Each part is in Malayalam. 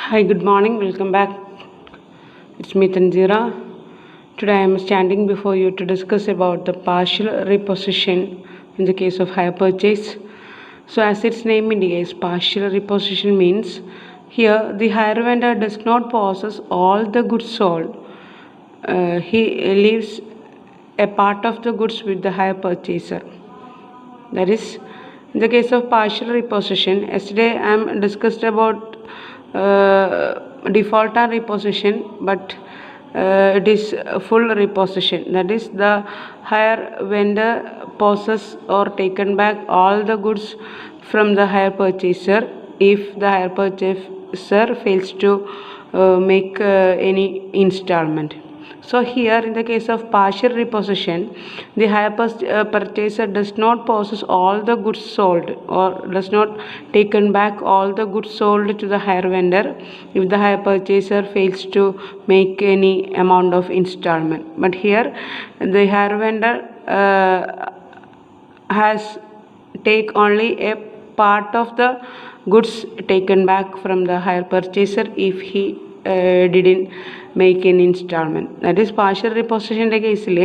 Hi, good morning. Welcome back. It's me Tanzira. Today I am standing before you to discuss about the partial repossession in the case of hire purchase. So, as its name indicates, partial repossession means here the hire vendor does not possess all the goods sold. He leaves a part of the goods with the hire purchaser. That is, in the case of partial repossession, yesterday I am discussed about default and repossession, but it is full repossession. That is, the hire vendor possess or taken back all the goods from the hire purchaser if the hire purchaser fails to make any installment. So here in the case of partial repossession, the hire purchaser does not possess all the goods sold or does not taken back all the goods sold to the hire vendor if the hire purchaser fails to make any amount of installment. But here the hire vendor has take only a part of the goods taken back from the hire purchaser if he didn't make an installment. That is, partial repossessionൻ്റെ കേസിൽ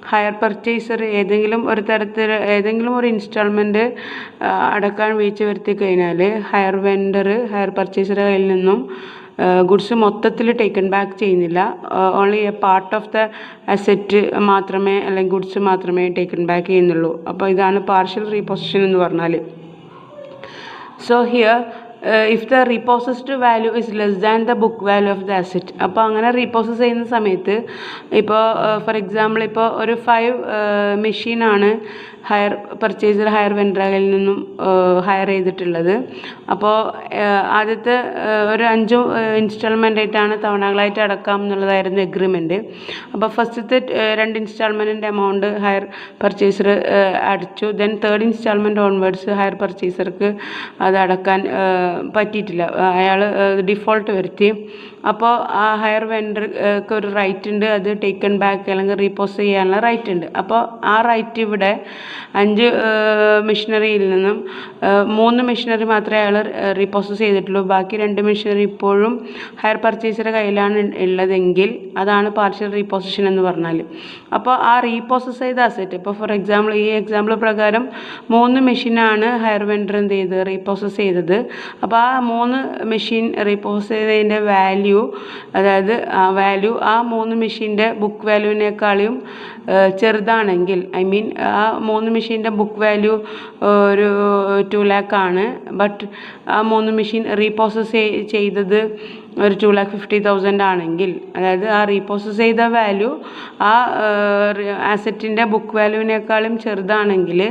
ഹയർ പർച്ചേസർ ഏതെങ്കിലും ഒരു ഇൻസ്റ്റാൾമെൻറ്റ് അടക്കാൻ വീഴ്ച വരുത്തി കഴിഞ്ഞാൽ ഹയർ പർച്ചേസറുടെ കയ്യിൽ നിന്നും ഗുഡ്സ് മൊത്തത്തിൽ ടേക്കൺ ബാക്ക് ചെയ്യുന്നില്ല. Only A part of the asset മാത്രമേ അല്ലെങ്കിൽ ഗുഡ്സ് മാത്രമേ ടേക്കൺ ബാക്ക് ചെയ്യുന്നുള്ളൂ. അപ്പോൾ ഇതാണ് പാർഷ്യൽ റീപൊസഷൻ എന്ന് പറഞ്ഞാൽ. So here if the repossessed value is less than the book value of the asset, അപ്പോൾ അങ്ങനെ റീപോസസ് ചെയ്യുന്ന സമയത്ത് ഇപ്പോൾ ഫോർ എക്സാമ്പിൾ ഇപ്പോൾ ഒരു 5 മെഷീനാണ് ഹയർ വെൻഡറിൽ നിന്നും ഹയർ ചെയ്തിട്ടുള്ളത്. അപ്പോൾ ആദ്യത്തെ ഒരു 5 ഇൻസ്റ്റാൾമെൻ്റ് ആയിട്ടാണ് തവണകളായിട്ട് അടക്കാം എന്നുള്ളതായിരുന്നു എഗ്രിമെൻറ്റ്. അപ്പോൾ ഫസ്റ്റത്തെ 2 ഇൻസ്റ്റാൾമെൻറ്റിൻ്റെ എമൗണ്ട് ഹയർ പർച്ചേസർ അടച്ചു. Then 3rd instalment onwards hire പർച്ചേസർക്ക് അത് അടക്കാൻ പറ്റിയിട്ടില്ല, അയാൾ ഡിഫോൾട്ട് വരുത്തി. അപ്പോൾ ആ ഹയർ വെൻഡർക്ക് ഒരു റൈറ്റ് ഉണ്ട്, അത് ടേക്കൺ ബാക്ക് അല്ലെങ്കിൽ റീപോസ് ചെയ്യാനുള്ള റൈറ്റ് ഉണ്ട്. അപ്പോൾ ആ റൈറ്റ് ഇവിടെ 5 മെഷീനറിയിൽ നിന്നും 3 മെഷീനറി മാത്രമേ അയാൾ റീപോസസ് ചെയ്തിട്ടുള്ളൂ. ബാക്കി 2 മെഷീനറി ഇപ്പോഴും ഹയർ പർച്ചേസറുടെ കയ്യിലാണ് ഉള്ളതെങ്കിൽ അതാണ് പാർഷ്യൽ റീപോസഷൻ എന്ന് പറഞ്ഞാൽ. അപ്പോൾ ആ റീപോസസ് ചെയ്ത അസറ്റ്, ഇപ്പോൾ ഫോർ എക്സാമ്പിൾ ഈ എക്സാമ്പിൾ പ്രകാരം 3 മെഷീനാണ് ഹയർ വെൻഡർ എന്ത് ചെയ്ത് റീപോസസ് ചെയ്തത്. അപ്പോൾ ആ 3 മെഷീൻ റീപോസസ് ചെയ്തതിൻ്റെ വാല്യൂ, അതായത് ആ 3 മെഷീൻ്റെ ബുക്ക് വാല്യൂവിനേക്കാളും ചെറുതാണെങ്കിൽ, ഐ മീൻ ആ 3 മെഷീൻ്റെ ബുക്ക് വാല്യൂ ഒരു 2 lakh ആണ്, ബട്ട് ആ 3 മെഷീൻ റീപോസസ് ചെയ്തത് ഒരു 2,50,000 ആണെങ്കിൽ, അതായത് ആ റീപോസസ് ചെയ്ത വാല്യൂ ആ ആസറ്റിൻ്റെ ബുക്ക് വാല്യൂവിനേക്കാളും ചെറുതാണെങ്കിൽ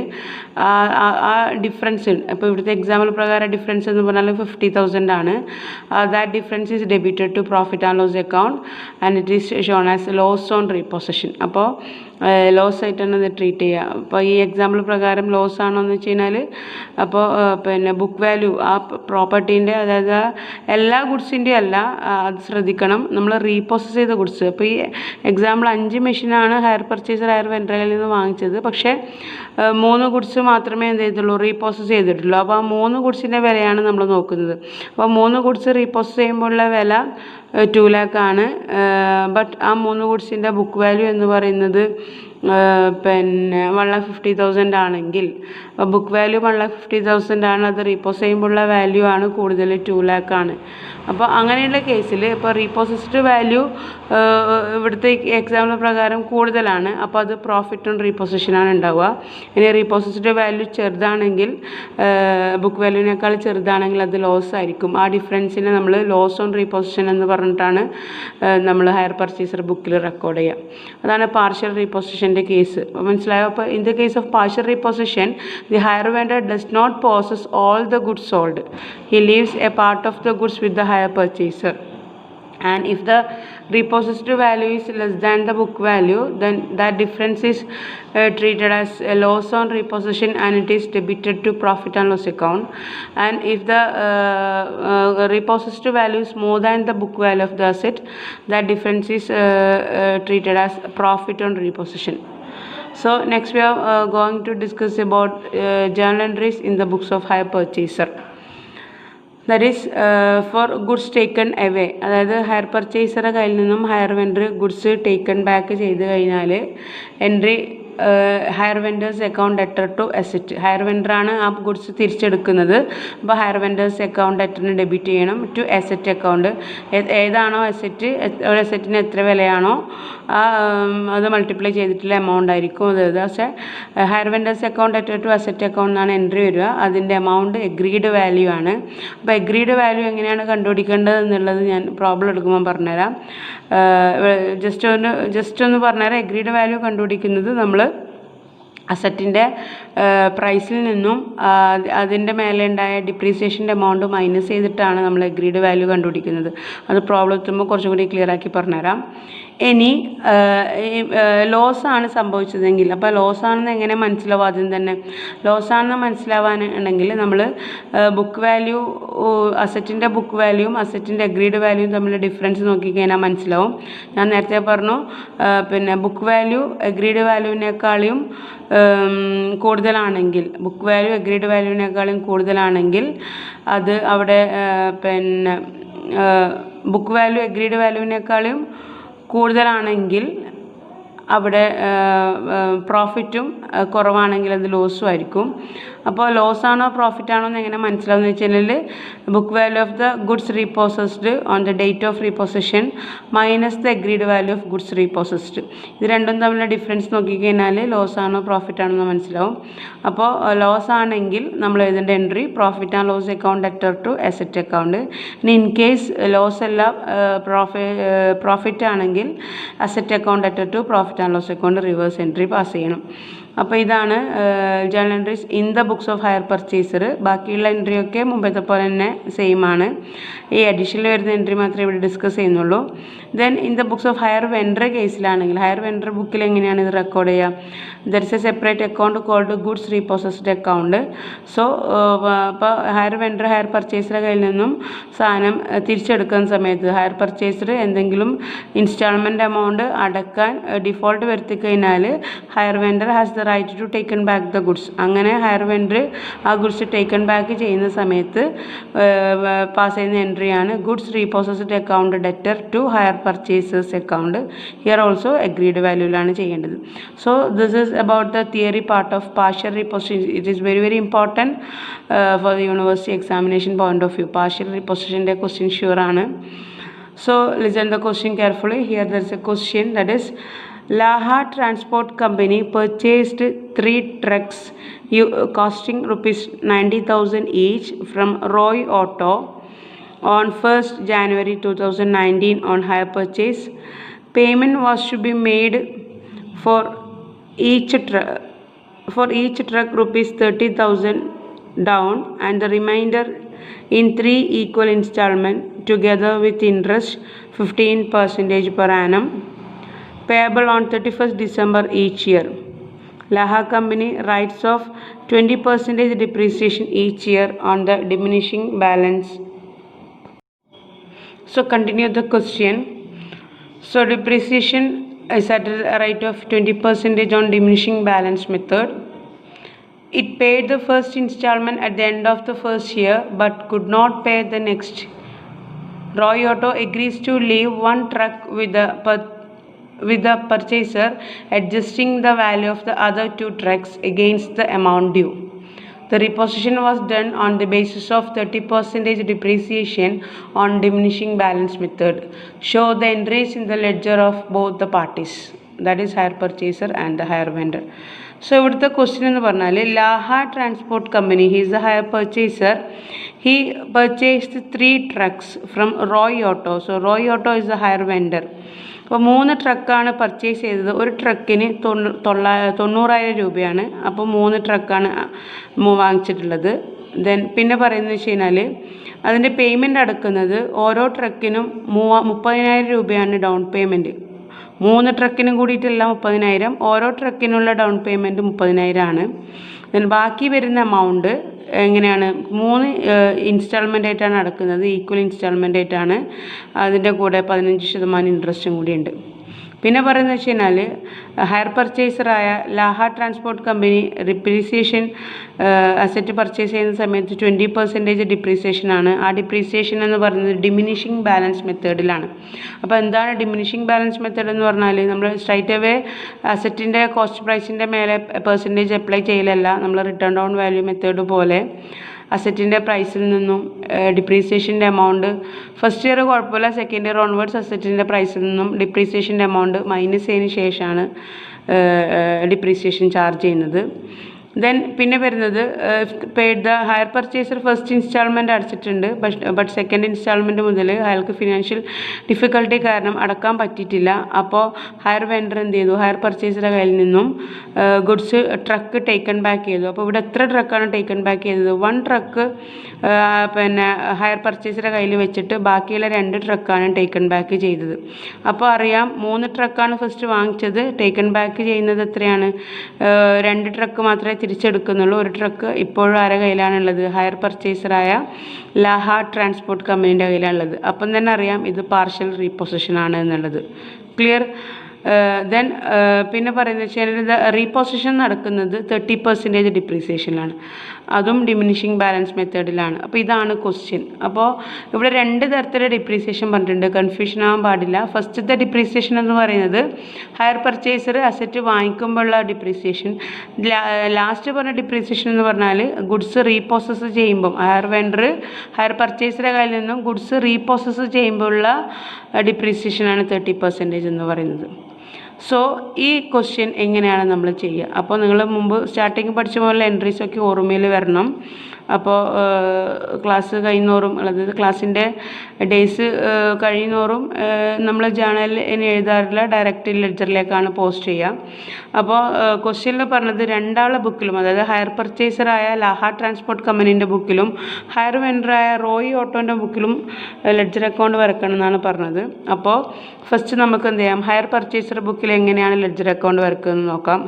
ആ ഡിഫറൻസ്, ഇപ്പോൾ ഇവിടുത്തെ എക്സാമ്പിൾ പ്രകാരം ഡിഫറൻസ് എന്ന് പറഞ്ഞാൽ 50,000 ആണ്. That difference is debited to profit and loss account and it is shown as loss on repossession. അപ്പോൾ ലോസ് ആയിട്ടാണ് ഇത് ട്രീറ്റ് ചെയ്യുക. അപ്പോൾ ഈ എക്സാമ്പിൾ പ്രകാരം ലോസ് ആണോ എന്ന് വെച്ച് കഴിഞ്ഞാൽ, അപ്പോൾ പിന്നെ ബുക്ക് വാല്യൂ ആ പ്രോപ്പർട്ടീൻ്റെ, അതായത് എല്ലാ ഗുഡ്സിൻ്റെയും അല്ല, അത് ശ്രദ്ധിക്കണം, നമ്മൾ റീപോസസ് ചെയ്ത ഗുഡ്സ്. അപ്പോൾ ഈ എക്സാമ്പിൾ 5 മെഷീനാണ് ഹയർ വെൻഡറിൽ നിന്ന് വാങ്ങിച്ചത്, പക്ഷേ 3 ഗുഡ്സ് മാത്രമേ എന്ത് ചെയ്തുള്ളൂ, റീപോസസ് ചെയ്തിട്ടുള്ളൂ. അപ്പോൾ ആ 3 ഗുഡ്സിൻ്റെ വിലയാണ് നമ്മൾ നോക്കുന്നത്. അപ്പോൾ 3 ഗുഡ്സ് റീപോസസ് ചെയ്യുമ്പോഴുള്ള വില 2 lakh ആണ്. ബട്ട് ആ 3 ഗുഡ്സിൻ്റെ ബുക്ക് വാല്യൂ എന്ന് പറയുന്നത് പിന്നെ 1,50,000 ആണെങ്കിൽ, ബുക്ക് വാല്യൂ 1,50,000 ആണ്, അത് റീപോസ് ചെയ്യുമ്പോഴുള്ള വാല്യൂ ആണ് കൂടുതൽ, 2 lakh ആണ്. അപ്പോൾ അങ്ങനെയുള്ള കേസിൽ ഇപ്പോൾ റീപോസസ്ഡ് വാല്യൂ ഇവിടുത്തെ എക്സാമ്പിൾ പ്രകാരം കൂടുതലാണ്, അപ്പോൾ അത് പ്രോഫിറ്റ് ഓൺ റീപോസഷനാണ് ഉണ്ടാവുക. ഇനി റീപോസസ്ഡ് വാല്യൂ ചെറുതാണെങ്കിൽ, ബുക്ക് വാല്യൂവിനേക്കാൾ ചെറുതാണെങ്കിൽ അത് ലോസ് ആയിരിക്കും. ആ ഡിഫറൻസിനെ നമ്മൾ ലോസ് ഓൺ റീപോസഷൻ എന്ന് പറഞ്ഞിട്ടാണ് നമ്മൾ ഹയർ പർച്ചേസർ ബുക്കിൽ റെക്കോർഡ് ചെയ്യുക. അതാണ് പാർഷ്യൽ റീപോസഷൻ്റെ കേസ്. മനസ്സിലായോ? അപ്പോൾ in the case of partial repossession, the hire vendor does not possess all the goods sold. He leaves a part of the goods with the higher purchaser, and if the repossessed value is less than the book value, then that difference is treated as a loss on repossession and it is debited to profit and loss account. And if the repossessed value is more than the book value of the asset, that difference is treated as profit on repossession. So next we are going to discuss about journal entries in the books of hire purchaser. That is for goods taken away, അതായത് ഹയർ പർച്ചേസറുടെ കയ്യിൽ നിന്നും hire vendor goods taken back ചെയ്ത് കഴിഞ്ഞാൽ entry hire vendors account debtor to asset. Hire വെൻഡറാണ് ആ ഗുഡ്സ് തിരിച്ചെടുക്കുന്നത്. അപ്പോൾ ഹയർ വെൻഡേഴ്സ് അക്കൗണ്ട് ഡെറ്ററിന് ഡെബിറ്റ് ചെയ്യണം ടു അസറ്റ് അക്കൗണ്ട്. ഏതാണോ അസറ്റ്, ഒരു അസറ്റിന് എത്ര വിലയാണോ അത് മൾട്ടിപ്ലൈ ചെയ്തിട്ടുള്ള എമൗണ്ട് ആയിരിക്കും അത്. പക്ഷേ hire vendors account debtor to asset account എന്നാണ് എൻട്രി വരിക. അതിൻ്റെ എമൗണ്ട് എഗ്രീഡ് വാല്യൂ ആണ്. അപ്പോൾ എഗ്രീഡ് വാല്യൂ എങ്ങനെയാണ് കണ്ടുപിടിക്കേണ്ടത് എന്നുള്ളത് ഞാൻ പ്രോബ്ലം എടുക്കുമ്പോൾ പറഞ്ഞുതരാം. ജസ്റ്റ് ഒന്ന് പറഞ്ഞുതരാം. എഗ്രീഡ് വാല്യൂ കണ്ടുപിടിക്കുന്നത് നമ്മൾ അസറ്റിൻ്റെ പ്രൈസിൽ നിന്നും അതിൻ്റെ മേലെ ഉണ്ടായ ഡിപ്രീസിയേഷൻ്റെ എമൗണ്ട് മൈനസ് ചെയ്തിട്ടാണ് നമ്മൾ എഗ്രീഡ് വാല്യൂ കണ്ടുപിടിക്കുന്നത്. അത് പ്രോബ്ലം എത്തുമ്പോൾ കുറച്ചും കൂടി ക്ലിയർ ആക്കി പറഞ്ഞുതരാം. ഇനി ലോസാണ് സംഭവിച്ചതെങ്കിൽ, അപ്പോൾ ലോസാണെന്ന് എങ്ങനെ മനസ്സിലാവും? ആദ്യം തന്നെ ലോസാണെന്ന് മനസ്സിലാവാൻ ഉണ്ടെങ്കിൽ നമ്മൾ ബുക്ക് വാല്യൂ, അസറ്റിൻ്റെ ബുക്ക് വാല്യൂവും അസറ്റിൻ്റെ അഗ്രീഡ് വാല്യൂവും തമ്മിൽ ഡിഫറൻസ് നോക്കിക്കഴിഞ്ഞാൽ മനസ്സിലാവും. ഞാൻ നേരത്തെ പറഞ്ഞു, പിന്നെ ബുക്ക് വാല്യൂ അഗ്രീഡ് വാല്യൂവിനേക്കാളും കൂടുതലാണെങ്കിൽ, ബുക്ക് വാല്യൂ അഗ്രീഡ് വാല്യൂവിനേക്കാളും കൂടുതലാണെങ്കിൽ അത് അവിടെ പിന്നെ ബുക്ക് വാല്യൂ അഗ്രീഡ് വാല്യൂവിനേക്കാളും കൂടുതലാണെങ്കിൽ അവിടെ പ്രോഫിറ്റും കുറവാണെങ്കിൽ അത് ലോസും ആയിരിക്കും. അപ്പോൾ ലോസാണോ പ്രോഫിറ്റാണോ എന്ന് എങ്ങനെ മനസ്സിലാവുമെന്ന് വെച്ച് കഴിഞ്ഞാൽ book value of the goods repossessed on the date of repossession minus the agreed value of goods repossessed. ഇത് രണ്ടും തമ്മിലുള്ള ഡിഫറൻസ് നോക്കിക്കഴിഞ്ഞാൽ ലോസാണോ പ്രോഫിറ്റാണോ എന്ന് മനസ്സിലാവും. അപ്പോൾ ലോസ് ആണെങ്കിൽ നമ്മൾ എഴുതേണ്ട entry profit and loss account debtor to asset account. ഇനി ഇൻ കേസ് ലോസ് അല്ല പ്രോഫിറ്റ് ആണെങ്കിൽ asset account debtor to profit and loss account reverse entry pass ചെയ്യണം. അപ്പോൾ ഇതാണ് journal entries in the books of hire purchaser. ബാക്കിയുള്ള എൻട്രിയൊക്കെ മുമ്പത്തെ പോലെ തന്നെ സെയിം ആണ്. ഈ അഡീഷണൽ വരുന്ന എൻട്രി മാത്രമേ ഇവിടെ ഡിസ്കസ് ചെയ്യുന്നുള്ളൂ. Then in the books of hire vendor കേസിലാണെങ്കിൽ ഹയർ വെൻഡർ ബുക്കിൽ എങ്ങനെയാണ് ഇത് റെക്കോർഡ് ചെയ്യുക? There is a separate account called goods repossessed account. So അപ്പോൾ ഹയർ വെൻഡർ ഹയർ പർച്ചേസറുടെ കയ്യിൽ നിന്നും സാധനം തിരിച്ചെടുക്കുന്ന സമയത്ത് ഹയർ പർച്ചേസർ എന്തെങ്കിലും ഇൻസ്റ്റാൾമെൻറ്റ് എമൗണ്ട് അടക്കാൻ ഡിഫോൾട്ട് വരുത്തി കഴിഞ്ഞാൽ hire vendor has the right to taken back the goods. അങ്ങനെ ഹയർ വെൻഡർ ആ ഗുഡ്സ് ടേക്കൺ ബാക്ക് ചെയ്യുന്ന സമയത്ത് പാസ് ചെയ്യുന്ന എൻട്രിയാണ് goods repossessed account debtor to hire purchasers account. Here also agreed വാല്യൂലാണ് ചെയ്യേണ്ടത്. So this is about the theory part of partial repossession. It is very very important for the university examination point of view. Partial repossession de question sure aanu. So listen the question carefully. Here there is a question that is Laha Transport Company purchased 3 trucks costing rupees 90,000 each from Roy Auto on 1st January 2019 on hire purchase. Payment was to be made for each truck rupees 30,000 down and the remainder in 3 equal installment together with interest 15% per annum payable on 31st December each year. Laha Company writes off 20% depreciation each year on the diminishing balance. So continue the question. So depreciation is at a rate of 20% on diminishing balance method. It paid the first installment at the end of the first year but could not pay the next. Roy Auto agrees to leave one truck with the purchaser, adjusting the value of the other 2 trucks against the amount due. The repossession was done on the basis of 30% depreciation on diminishing balance method. Show the entries in the ledger of both the parties, that is hire purchaser and the hire vendor. So ഇവിടുത്തെ ക്വസ്റ്റ്യൻ എന്ന് പറഞ്ഞാൽ Laha transport company, he is the hire purchaser, he purchased 3 trucks from Roy auto. So Roy auto is the higher vendor. അപ്പോൾ 3 ട്രക്കാണ് പർച്ചേസ് ചെയ്തത്. ഒരു ട്രക്കിന് 90,000 രൂപയാണ്. അപ്പോൾ 3 ട്രക്കാണ് വാങ്ങിച്ചിട്ടുള്ളത്. ദെൻ പിന്നെ പറയുന്നത് വെച്ച് കഴിഞ്ഞാൽ അതിൻ്റെ പേയ്മെൻറ്റ് അടക്കുന്നത് ഓരോ ട്രക്കിനും 30,000 രൂപയാണ് ഡൗൺ പേയ്മെൻറ്റ്. 3 ട്രക്കിനും കൂടിയിട്ടല്ല 30,000, ഓരോ ട്രക്കിനുള്ള ഡൗൺ പേയ്മെൻറ്റ് 30,000 ആണ്. ദെൻ ബാക്കി വരുന്ന എമൗണ്ട് എങ്ങനെയാണ് 3 ഇൻസ്റ്റാൾമെൻ്റ് ആയിട്ടാണ് അടക്കുന്നത്, ഈക്വൽ ഇൻസ്റ്റാൾമെൻ്റ് ആയിട്ടാണ്. അതിൻ്റെ കൂടെ 15% ഇൻട്രസ്റ്റും കൂടി ഉണ്ട്. പിന്നെ പറയുന്നത് വെച്ച് കഴിഞ്ഞാൽ ഹയർ പർച്ചേസറായ Laha transport company depreciation asset purchase ചെയ്യുന്ന സമയത്ത് 20% ഡിപ്രീസിയേഷനാണ്. ആ ഡിപ്രീസിയേഷൻ എന്ന് പറയുന്നത് ഡിമിനിഷിങ് ബാലൻസ് മെത്തേഡിലാണ്. അപ്പോൾ എന്താണ് ഡിമിനിഷിങ് ബാലൻസ് മെത്തേഡ് എന്ന് പറഞ്ഞാൽ നമ്മൾ സ്ട്രൈറ്റ് അവേ അസറ്റിൻ്റെ കോസ്റ്റ് പ്രൈസിൻ്റെ മേലെ പെർസെൻറ്റേജ് അപ്ലൈ ചെയ്യലല്ല. നമ്മൾ റിട്ടേൺ ഡൗൺ വാല്യൂ മെത്തേഡ് പോലെ അസറ്റിൻ്റെ പ്രൈസിൽ നിന്നും ഡിപ്രീസിയേഷൻ്റെ എമൗണ്ട് ഫസ്റ്റ് ഇയർ കുഴപ്പമില്ല, സെക്കൻഡ് ഇയർ ഓൺവേർഡ്സ് അസറ്റിൻ്റെ പ്രൈസിൽ നിന്നും ഡിപ്രീസിയേഷൻ്റെ എമൗണ്ട് മൈനസ് ചെയ്തതിന് ശേഷമാണ് ഡിപ്രീസിയേഷൻ ചാർജ് ചെയ്യുന്നത്. ദെൻ പിന്നെ വരുന്നത് paid the hire purchaser first instalment അടച്ചിട്ടുണ്ട്, ബട്ട് സെക്കൻഡ് ഇൻസ്റ്റാൾമെൻറ്റ് മുതൽ അയാൾക്ക് ഫിനാൻഷ്യൽ ഡിഫിക്കൽട്ടി കാരണം അടക്കാൻ പറ്റിയിട്ടില്ല. അപ്പോൾ ഹയർ വെൻഡർ എന്ത് ചെയ്തു, ഹയർ പർച്ചേസറുടെ കയ്യിൽ നിന്നും ഗുഡ്സ് ട്രക്ക് ടേക്കൺ ബാക്ക് ചെയ്തു. അപ്പോൾ ഇവിടെ എത്ര ട്രക്കാണ് ടേക്കൺ ബാക്ക് ചെയ്തത്? 1 ട്രക്ക് പിന്നെ ഹയർ പർച്ചേസറുടെ കയ്യിൽ വെച്ചിട്ട് ബാക്കിയുള്ള 2 ട്രക്കാണ് ടേക്കൺ ബാക്ക് ചെയ്തത്. അപ്പോൾ അറിയാം 3 ട്രക്കാണ് ഫസ്റ്റ് വാങ്ങിച്ചത്, ടേക്കൺ ബാക്ക് ചെയ്യുന്നത് എത്രയാണ്? 2 ട്രക്ക് മാത്രമേ തിരിച്ചെടുക്കുന്നുള്ളൂ. 1 ട്രക്ക് ഇപ്പോഴും ആരുടെ കയ്യിലാണുള്ളത്? ഹയർ പർച്ചേസറായ ലാഹ ട്രാൻസ്പോർട്ട് കമ്പനീൻ്റെ കയ്യിലാണുള്ളത്. അപ്പം തന്നെ അറിയാം ഇത് പാർഷ്യൽ റീപൊസിഷൻ ആണ് എന്നുള്ളത്. ക്ലിയർ? ദെൻ പിന്നെ പറയുന്നത് വെച്ചാൽ റീപൊസിഷൻ നടക്കുന്നത് 30% ഡിപ്രീസിയേഷനിലാണ്, അതും ഡിമിനിഷിങ് ബാലൻസ് മെത്തേഡിലാണ്. അപ്പോൾ ഇതാണ് ക്വസ്റ്റ്യൻ. അപ്പോൾ ഇവിടെ 2 തരത്തിലുള്ള ഡിപ്രീസിയേഷൻ പറഞ്ഞിട്ടുണ്ട്, കൺഫ്യൂഷൻ ആവാൻ പാടില്ല. ഫസ്റ്റത്തെ ഡിപ്രീസിയേഷൻ എന്ന് പറയുന്നത് ഹയർ പർച്ചേസർ അസറ്റ് വാങ്ങിക്കുമ്പോഴുള്ള ഡിപ്രീസിയേഷൻ. ലാസ്റ്റ് പറഞ്ഞ ഡിപ്രീസിയേഷൻ എന്ന് പറഞ്ഞാൽ ഗുഡ്സ് റീപ്രോസസ്സ് ചെയ്യുമ്പം ഹയർ വെൻഡർ ഹയർ പർച്ചേസറുടെ കയ്യിൽ നിന്നും ഗുഡ്സ് റീപ്രോസസ്സ് ചെയ്യുമ്പോഴുള്ള ഡിപ്രീസിയേഷനാണ് 30% എന്ന് പറയുന്നത്. സോ ഈ ക്വസ്റ്റ്യൻ എങ്ങനെയാണ് നമ്മൾ ചെയ്യുക? അപ്പോൾ നിങ്ങൾ മുമ്പ് സ്റ്റാർട്ടിങ് പഠിച്ച പോലെ എൻട്രീസൊക്കെ ഓർമ്മയിൽ വരണം. അപ്പോൾ ക്ലാസ് കഴിയുന്നോറും അതായത് ക്ലാസ്സിൻ്റെ ഡേയ്സ് കഴിയുന്നോറും നമ്മൾ ജേണലിൽ എഴുതാറില്ല, ഡയറക്റ്റ് ലെഡ്ജറിലേക്കാണ് പോസ്റ്റ് ചെയ്യുക. അപ്പോൾ ക്വസ്റ്റ്യനിൽ പറഞ്ഞത് 2 ബുക്കിലും, അതായത് ഹയർ പർച്ചേസറായ ലാഹ ട്രാൻസ്പോർട്ട് കമ്പനീൻ്റെ ബുക്കിലും ഹയർ വെൻഡറായ റോയി ഓട്ടോൻ്റെ ബുക്കിലും ലെഡ്ജർ അക്കൗണ്ട് വരക്കണം എന്നാണ് പറഞ്ഞത്. അപ്പോൾ ഫസ്റ്റ് നമുക്ക് എന്ത് ചെയ്യാം, ഹയർ പർച്ചേസർ ബുക്കിൽ എങ്ങനെയാണ് ലെഡ്ജർ അക്കൗണ്ട് വരക്കുന്നത് നോക്കാം.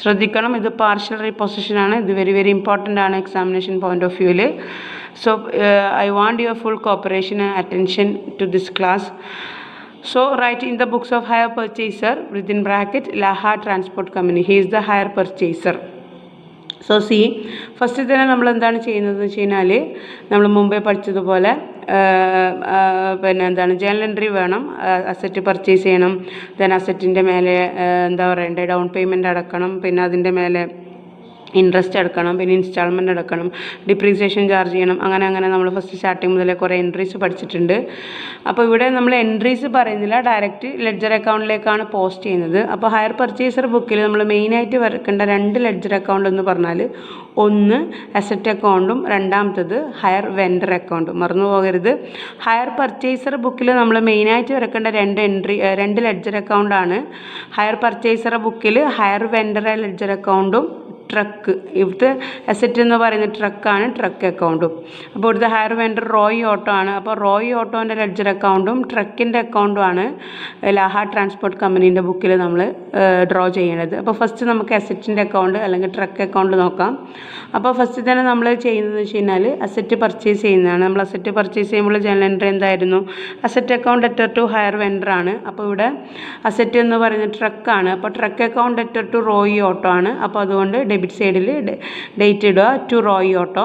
ശ്രദ്ധിക്കണം, ഇത് പാർഷ്യൽ റീപൊസിഷനാണ്. ഇത് വെരി വെരി ഇമ്പോർട്ടൻ്റ് ആണ് എക്സാമിനേഷൻ പോയിന്റ് ഓഫ് വ്യൂവിൽ. So I want your full cooperation and attention to this class. So write in the books of hire purchaser within bracket Laha Transport Company. He is the hire purchaser. So C first തന്നെ നമ്മൾ എന്താണ് ചെയ്യുന്നത് വെച്ച് കഴിഞ്ഞാൽ നമ്മൾ മുമ്പേ പഠിച്ചതുപോലെ പിന്നെ എന്താണ് ജേണൽ എൻട്രി വേണം, അസറ്റ് പർച്ചേസ് ചെയ്യണം, ദെൻ അസറ്റിൻ്റെ മേലെ എന്താ പറയണ്ടേ ഡൗൺ പേയ്മെൻറ്റ് അടക്കണം, പിന്നെ അതിൻ്റെ മേലെ ഇൻട്രസ്റ്റ് അടക്കണം, പിന്നെ ഇൻസ്റ്റാൾമെൻറ്റ് അടക്കണം, ഡിപ്രീസിയേഷൻ ചാർജ് ചെയ്യണം. അങ്ങനെ നമ്മൾ ഫസ്റ്റ് സ്റ്റാർട്ടിങ് മുതലേ കുറേ എൻട്രീസ് പഠിച്ചിട്ടുണ്ട്. അപ്പോൾ ഇവിടെ നമ്മൾ എൻട്രീസ് പറയുന്നില്ല, ഡയറക്റ്റ് ലെഡ്ജർ അക്കൗണ്ടിലേക്കാണ് പോസ്റ്റ് ചെയ്യുന്നത്. അപ്പോൾ ഹയർ പർച്ചേസർ ബുക്കിൽ നമ്മൾ മെയിനായിട്ട് വരക്കേണ്ട 2 ലെഡ്ജർ അക്കൗണ്ട് എന്ന് പറഞ്ഞാൽ ഒന്ന് അസറ്റ് അക്കൗണ്ടും രണ്ടാമത്തത് ഹയർ വെൻഡർ അക്കൗണ്ടും. മറന്നു പോകരുത്. ഹയർ പർച്ചേസർ ബുക്കിൽ നമ്മൾ മെയിനായിട്ട് വരക്കേണ്ട 2 ലെഡ്ജർ അക്കൗണ്ടാണ്. ഹയർ പർച്ചേസർ ബുക്കിൽ ഹയർ വെൻഡർ ലെഡ്ജർ അക്കൗണ്ടും ട്രക്ക്, ഇവിടുത്തെ അസറ്റ് എന്ന് പറയുന്നത് ട്രക്കാണ്, ട്രക്ക് അക്കൗണ്ടും. അപ്പോൾ ഇവിടുത്തെ ഹയർ വെൻഡർ റോയി ഓട്ടോ ആണ്. അപ്പോൾ റോയി ഓട്ടോൻ്റെ ലെഡ്ജർ അക്കൗണ്ടും ട്രക്കിൻ്റെ അക്കൗണ്ടുമാണ് ലാഹ ട്രാൻസ്പോർട്ട് കമ്പനീൻ്റെ ബുക്കിൽ നമ്മൾ ഡ്രോ ചെയ്യേണ്ടത്. അപ്പോൾ ഫസ്റ്റ് നമുക്ക് അസറ്റിൻ്റെ അക്കൗണ്ട് അല്ലെങ്കിൽ ട്രക്ക് അക്കൗണ്ട് നോക്കാം. അപ്പോൾ ഫസ്റ്റ് തന്നെ നമ്മൾ ചെയ്യുന്നത് വെച്ച് കഴിഞ്ഞാൽ അസറ്റ് പർച്ചേസ് ചെയ്യുന്നതാണ്. നമ്മൾ അസറ്റ് പർച്ചേസ് ചെയ്യുമ്പോൾ ജനറൽ എൻട്രി എന്തായിരുന്നു? Asset account letter to hire vendor ആണ്. അപ്പോൾ ഇവിടെ അസറ്റ് എന്ന് പറയുന്നത് ട്രക്കാണ്. അപ്പോൾ truck account letter to Roy auto ആണ്. അപ്പോൾ അതുകൊണ്ട് ഡെബിറ്റ് സൈഡിൽ ഡേറ്റ് ഇടുക ടു റോയി ഓട്ടോ.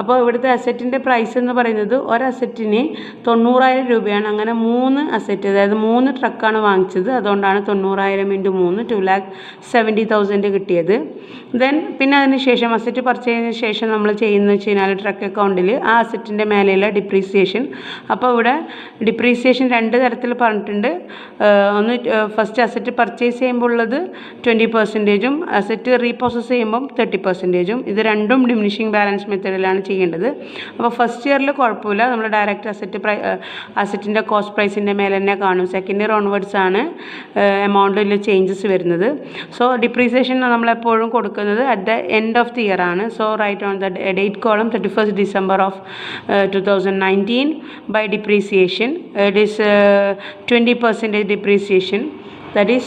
അപ്പോൾ ഇവിടുത്തെ അസറ്റിൻ്റെ പ്രൈസ് എന്ന് പറയുന്നത് ഒരു അസറ്റിന് 90,000 രൂപയാണ്. അങ്ങനെ 3 അസറ്റ്, അതായത് 3 ട്രക്കാണ് വാങ്ങിച്ചത്. അതുകൊണ്ടാണ് 90,000 × 3 2,70,000 കിട്ടിയത്. ദെൻ പിന്നെ അതിന് ശേഷം അസറ്റ് പർച്ചേസ് ചെയ്തതിന് ശേഷം നമ്മൾ ചെയ്യുന്നത് വെച്ച് കഴിഞ്ഞാൽ ട്രക്ക് അക്കൗണ്ടിൽ ആ അസറ്റിൻ്റെ മേലെയുള്ള ഡിപ്രീസിയേഷൻ. അപ്പോൾ ഇവിടെ ഡിപ്രീസിയേഷൻ 2 തരത്തിൽ പറഞ്ഞിട്ടുണ്ട്. ഒന്ന് ഫസ്റ്റ് അസറ്റ് പർച്ചേസ് ചെയ്യുമ്പോൾ ഉള്ളത് 20%, അസറ്റ് റീപ്രോസസ് ചെയ്യുമ്പം 30%. ഇത് രണ്ടും ഡിമിനിഷിങ് ബാലൻസ് മെത്തേഡിലാണ് ചെയ്യേണ്ടത്. അപ്പോൾ ഫസ്റ്റ് ഇയറിൽ കുഴപ്പമില്ല, നമ്മൾ ഡയറക്റ്റ് അസറ്റിൻ്റെ കോസ്റ്റ് പ്രൈസിൻ്റെ മേലെ തന്നെ കാണും. സെക്കൻഡ് ഇയർ ഓൺവേർഡ്സ് ആണ് എമൗണ്ടിൽ ചേഞ്ചസ് വരുന്നത്. സോ ഡിപ്രീസിയേഷൻ നമ്മളെപ്പോഴും കൊടുക്കുന്നത് at the end of the year ആണ്. So write on the date column 31st December of 2019 by depreciation. It is 20% depreciation. That is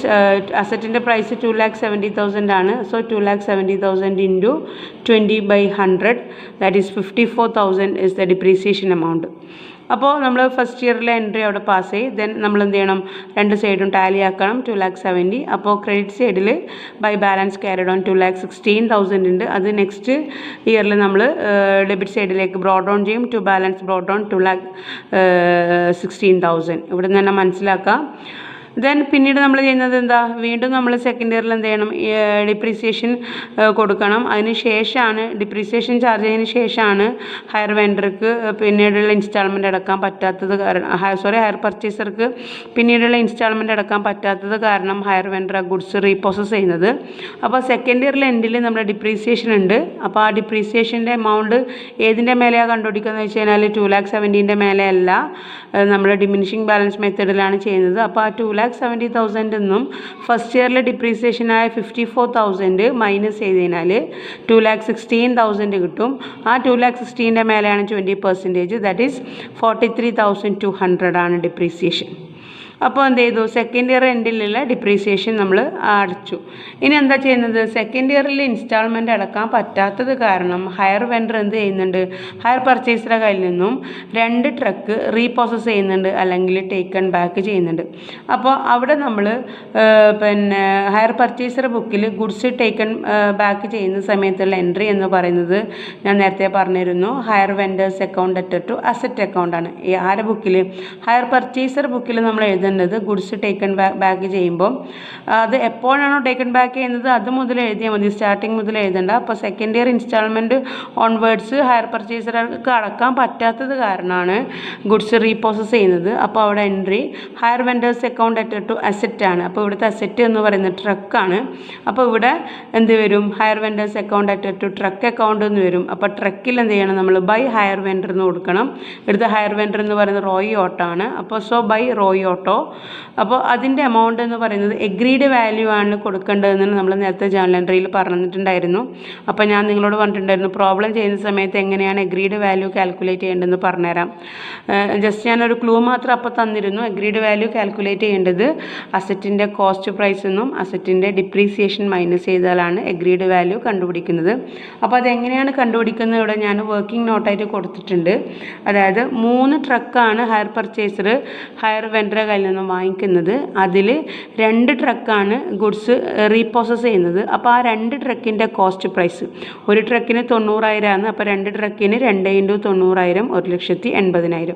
അസറ്റിൻ്റെ price 2,70,000 ആണ്. So 2,70,000 into 20/100, that is 54,000 is the depreciation amount. അപ്പോൾ നമ്മൾ ഫസ്റ്റ് ഇയറിലെ എൻട്രി അവിടെ പാസ് ചെയ്യും. ദെൻ നമ്മൾ എന്ത് ചെയ്യണം, രണ്ട് സൈഡും ടാലി ആക്കണം. 2,70,000. അപ്പോൾ ക്രെഡിറ്റ് സൈഡിൽ ബൈ ബാലൻസ് ക്യാരിഡ് ഓൺ 2,16,000 ഉണ്ട്. അത് നെക്സ്റ്റ് ഇയറിൽ നമ്മൾ ഡെബിറ്റ് സൈഡിലേക്ക് ബ്രോഡ് ഡൗൺ ചെയ്യും. To balance brought down 2,16,000. ഇവിടെ നിന്ന് തന്നെ മനസ്സിലാക്കാം. ദെൻ പിന്നീട് നമ്മൾ ചെയ്യുന്നത് എന്താ, വീണ്ടും നമ്മൾ സെക്കൻഡ് ഇയറിൽ എന്ത് ചെയ്യണം, ഡിപ്രീസിയേഷൻ കൊടുക്കണം. അതിന് ശേഷമാണ് ഡിപ്രീസിയേഷൻ ചാർജ് ചെയ്തതിന് ശേഷമാണ് ഹയർ വെൻഡർക്ക് പിന്നീടുള്ള ഇൻസ്റ്റാൾമെൻറ്റ് അടക്കാൻ പറ്റാത്തത് കാരണം ഹയർ പർച്ചേസർക്ക് പിന്നീടുള്ള ഇൻസ്റ്റാൾമെൻറ്റ് അടക്കാൻ പറ്റാത്തത് കാരണം ഹയർ വെൻഡർ ആ ഗുഡ്സ് റീപ്രോസസ് ചെയ്യുന്നത്. അപ്പോൾ സെക്കൻഡ് ഇയറിൽ എൻഡിൽ നമ്മുടെ ഡിപ്രീസിയേഷൻ ഉണ്ട്. അപ്പോൾ ആ ഡിപ്രീസിയേഷൻ്റെ എമൗണ്ട് ഏതിൻ്റെ മേലെയാണ് കണ്ടുപിടിക്കുന്നത് വെച്ച് കഴിഞ്ഞാൽ 2,70,000 മേലെ അല്ല, നമ്മൾ ഡിമിനിഷിങ് ബാലൻസ് മെത്തേഡിലാണ് ചെയ്യുന്നത്. അപ്പോൾ ആ 2,70,000 എന്നും ഫസ്റ്റ് ഇയറിലെ ഡിപ്രീസിയേഷനായ 54,000 മൈനസ് ചെയ്ത് കഴിഞ്ഞാൽ 2,16,000 കിട്ടും. ആ 2,16,000 മേലെയാണ് 20%, ദാറ്റ് ഈസ് 43,200 ആണ് ഡിപ്രീസിയേഷൻ. അപ്പോൾ എന്ത് ചെയ്തു, സെക്കൻഡ് ഇയർ എൻഡിലുള്ള ഡിപ്രീസിയേഷൻ നമ്മൾ അടച്ചു. ഇനി എന്താ ചെയ്യുന്നത്, സെക്കൻഡ് ഇയറിൽ ഇൻസ്റ്റാൾമെൻറ്റ് അടക്കാൻ പറ്റാത്തത് കാരണം ഹയർ വെൻഡർ എന്ത് ചെയ്യുന്നുണ്ട്, ഹയർ പർച്ചേസറുടെ കയ്യിൽ നിന്നും 2 ട്രക്ക് റീപ്രോസസ് ചെയ്യുന്നുണ്ട്, അല്ലെങ്കിൽ ടേക്കൺ ബാക്ക് ചെയ്യുന്നുണ്ട്. അപ്പോൾ അവിടെ നമ്മൾ പിന്നെ ഹയർ പർച്ചേസർ ബുക്കിൽ ഗുഡ്സ് ടേക്കൺ ബാക്ക് ചെയ്യുന്ന സമയത്തുള്ള എൻട്രി എന്ന് പറയുന്നത് ഞാൻ നേരത്തെ പറഞ്ഞിരുന്നു, hire vendors account അറ്റർ to asset അക്കൗണ്ടാണ്. ഈ ആരുടെ ബുക്കിൽ, ഹയർ പർച്ചേസർ ബുക്കിൽ നമ്മൾ എഴുതുന്നത് ഗുഡ്സ് ടേക്കൺ ബാക്ക് ചെയ്യുമ്പോൾ അത് എപ്പോഴാണോ ടേക്കൺ ബാക്ക് ചെയ്യുന്നത് അത് മുതൽ എഴുതിയാൽ മതി, സ്റ്റാർട്ടിങ് മുതൽ എഴുതണ്ട. അപ്പോൾ second year instalment onwards hire പർച്ചേസർക്ക് അടക്കാൻ പറ്റാത്തത് കാരണമാണ് ഗുഡ്സ് റീപ്രോസസ് ചെയ്യുന്നത്. അപ്പോൾ അവിടെ entry hire vendors account അറ്റർ to asset ആണ്. അപ്പോൾ ഇവിടുത്തെ അസറ്റ് എന്ന് പറയുന്നത് ട്രക്കാണ്. അപ്പോൾ ഇവിടെ എന്ത് വരും, hire vendors account അറ്റർ to truck account എന്ന് വരും. അപ്പോൾ ട്രക്കിൽ എന്ത് ചെയ്യണം, നമ്മൾ ബൈ ഹയർ വെൻഡർ എന്ന് കൊടുക്കണം. ഇവിടുത്തെ ഹയർ വെൻഡർ എന്ന് പറയുന്നത് റോയി ഓട്ടോ ആണ്. അപ്പോൾ സോ ബൈ റോയി ഓട്ടോ. അപ്പോൾ അതിൻ്റെ എമൗണ്ട് എന്ന് പറയുന്നത് എഗ്രീഡ് വാല്യൂ ആണ് കൊടുക്കേണ്ടതെന്ന് നമ്മൾ നേരത്തെ ജേർണൽ എൻട്രിയിൽ പറഞ്ഞിട്ടുണ്ടായിരുന്നു. അപ്പോൾ ഞാൻ നിങ്ങളോട് പറഞ്ഞിട്ടുണ്ടായിരുന്നു പ്രോബ്ലം ചെയ്യുന്ന സമയത്ത് എങ്ങനെയാണ് എഗ്രീഡ് വാല്യൂ കാൽക്കുലേറ്റ് ചെയ്യേണ്ടതെന്ന് പറഞ്ഞുതരാം. ജസ്റ്റ് ഞാനൊരു ക്ലൂ മാത്രം അപ്പോൾ തന്നിരുന്നു. എഗ്രീഡ് വാല്യൂ കാൽക്കുലേറ്റ് ചെയ്യേണ്ടത് അസറ്റിൻ്റെ കോസ്റ്റ് പ്രൈസ് എന്നും അസറ്റിൻ്റെ ഡിപ്രീസിയേഷൻ മൈനസ് ചെയ്താലാണ് എഗ്രീഡ് വാല്യൂ കണ്ടുപിടിക്കുന്നത്. അപ്പോൾ അതെങ്ങനെയാണ് കണ്ടുപിടിക്കുന്നത് ഇവിടെ ഞാൻ വർക്കിംഗ് നോട്ടായിട്ട് കൊടുത്തിട്ടുണ്ട്. അതായത് 3 ട്രക്കാണ് ഹയർ പർച്ചേസർ ഹയർ വെൻഡർ കയ്യിൽ നിന്നും വാങ്ങിക്കുന്നത്. അതിൽ 2 ട്രക്കാണ് ഗുഡ്സ് റീപ്രോസസ് ചെയ്യുന്നത്. അപ്പോൾ ആ 2 ട്രക്കിൻ്റെ കോസ്റ്റ് പ്രൈസ്, ഒരു ട്രക്കിന് 90,000 ആണ്. അപ്പോൾ 2 ട്രക്കിന് 2 × 90,000 1,80,000.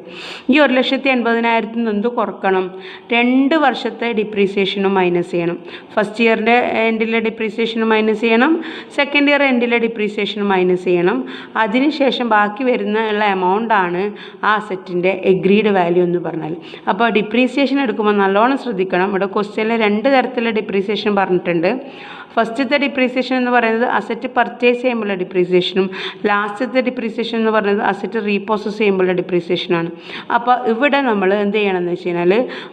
ഈ 1,80,000 എന്ത് കുറക്കണം, 2 വർഷത്തെ ഡിപ്രീസിയേഷനും മൈനസ് ചെയ്യണം. ഫസ്റ്റ് ഇയറിൻ്റെ എൻഡിലെ ഡിപ്രീസിയേഷനും മൈനസ് ചെയ്യണം, സെക്കൻഡ് ഇയർ എൻഡിലെ ഡിപ്രീസിയേഷനും മൈനസ് ചെയ്യണം. അതിനുശേഷം ബാക്കി വരുന്ന ഉള്ള എമൗണ്ടാണ് ആ അസറ്റിൻ്റെ എഗ്രീഡ് വാല്യൂ എന്ന് പറഞ്ഞാൽ. അപ്പോൾ ഡിപ്രീസിയേഷൻ എടുക്കുമ്പോൾ നല്ലോണം ശ്രദ്ധിക്കണം. ഇവിടെ ക്വസ്റ്റ്യനിൽ 2 തരത്തിലുള്ള ഡിപ്രീസിയേഷൻ പറഞ്ഞിട്ടുണ്ട്. ഫസ്റ്റത്തെ ഡിപ്രീസിയേഷൻ എന്ന് പറയുന്നത് അസറ്റ് പർച്ചേസ് ചെയ്യുമ്പോഴുള്ള ഡിപ്രീസിയേഷനും ലാസ്റ്റത്തെ ഡിപ്രീസിയേഷൻ എന്ന് പറയുന്നത് അസറ്റ് റീപ്രോസസ് ചെയ്യുമ്പോഴുള്ള ഡിപ്രീസിയേഷനാണ്. അപ്പോൾ ഇവിടെ നമ്മൾ എന്ത് ചെയ്യണമെന്ന് വെച്ച് കഴിഞ്ഞാൽ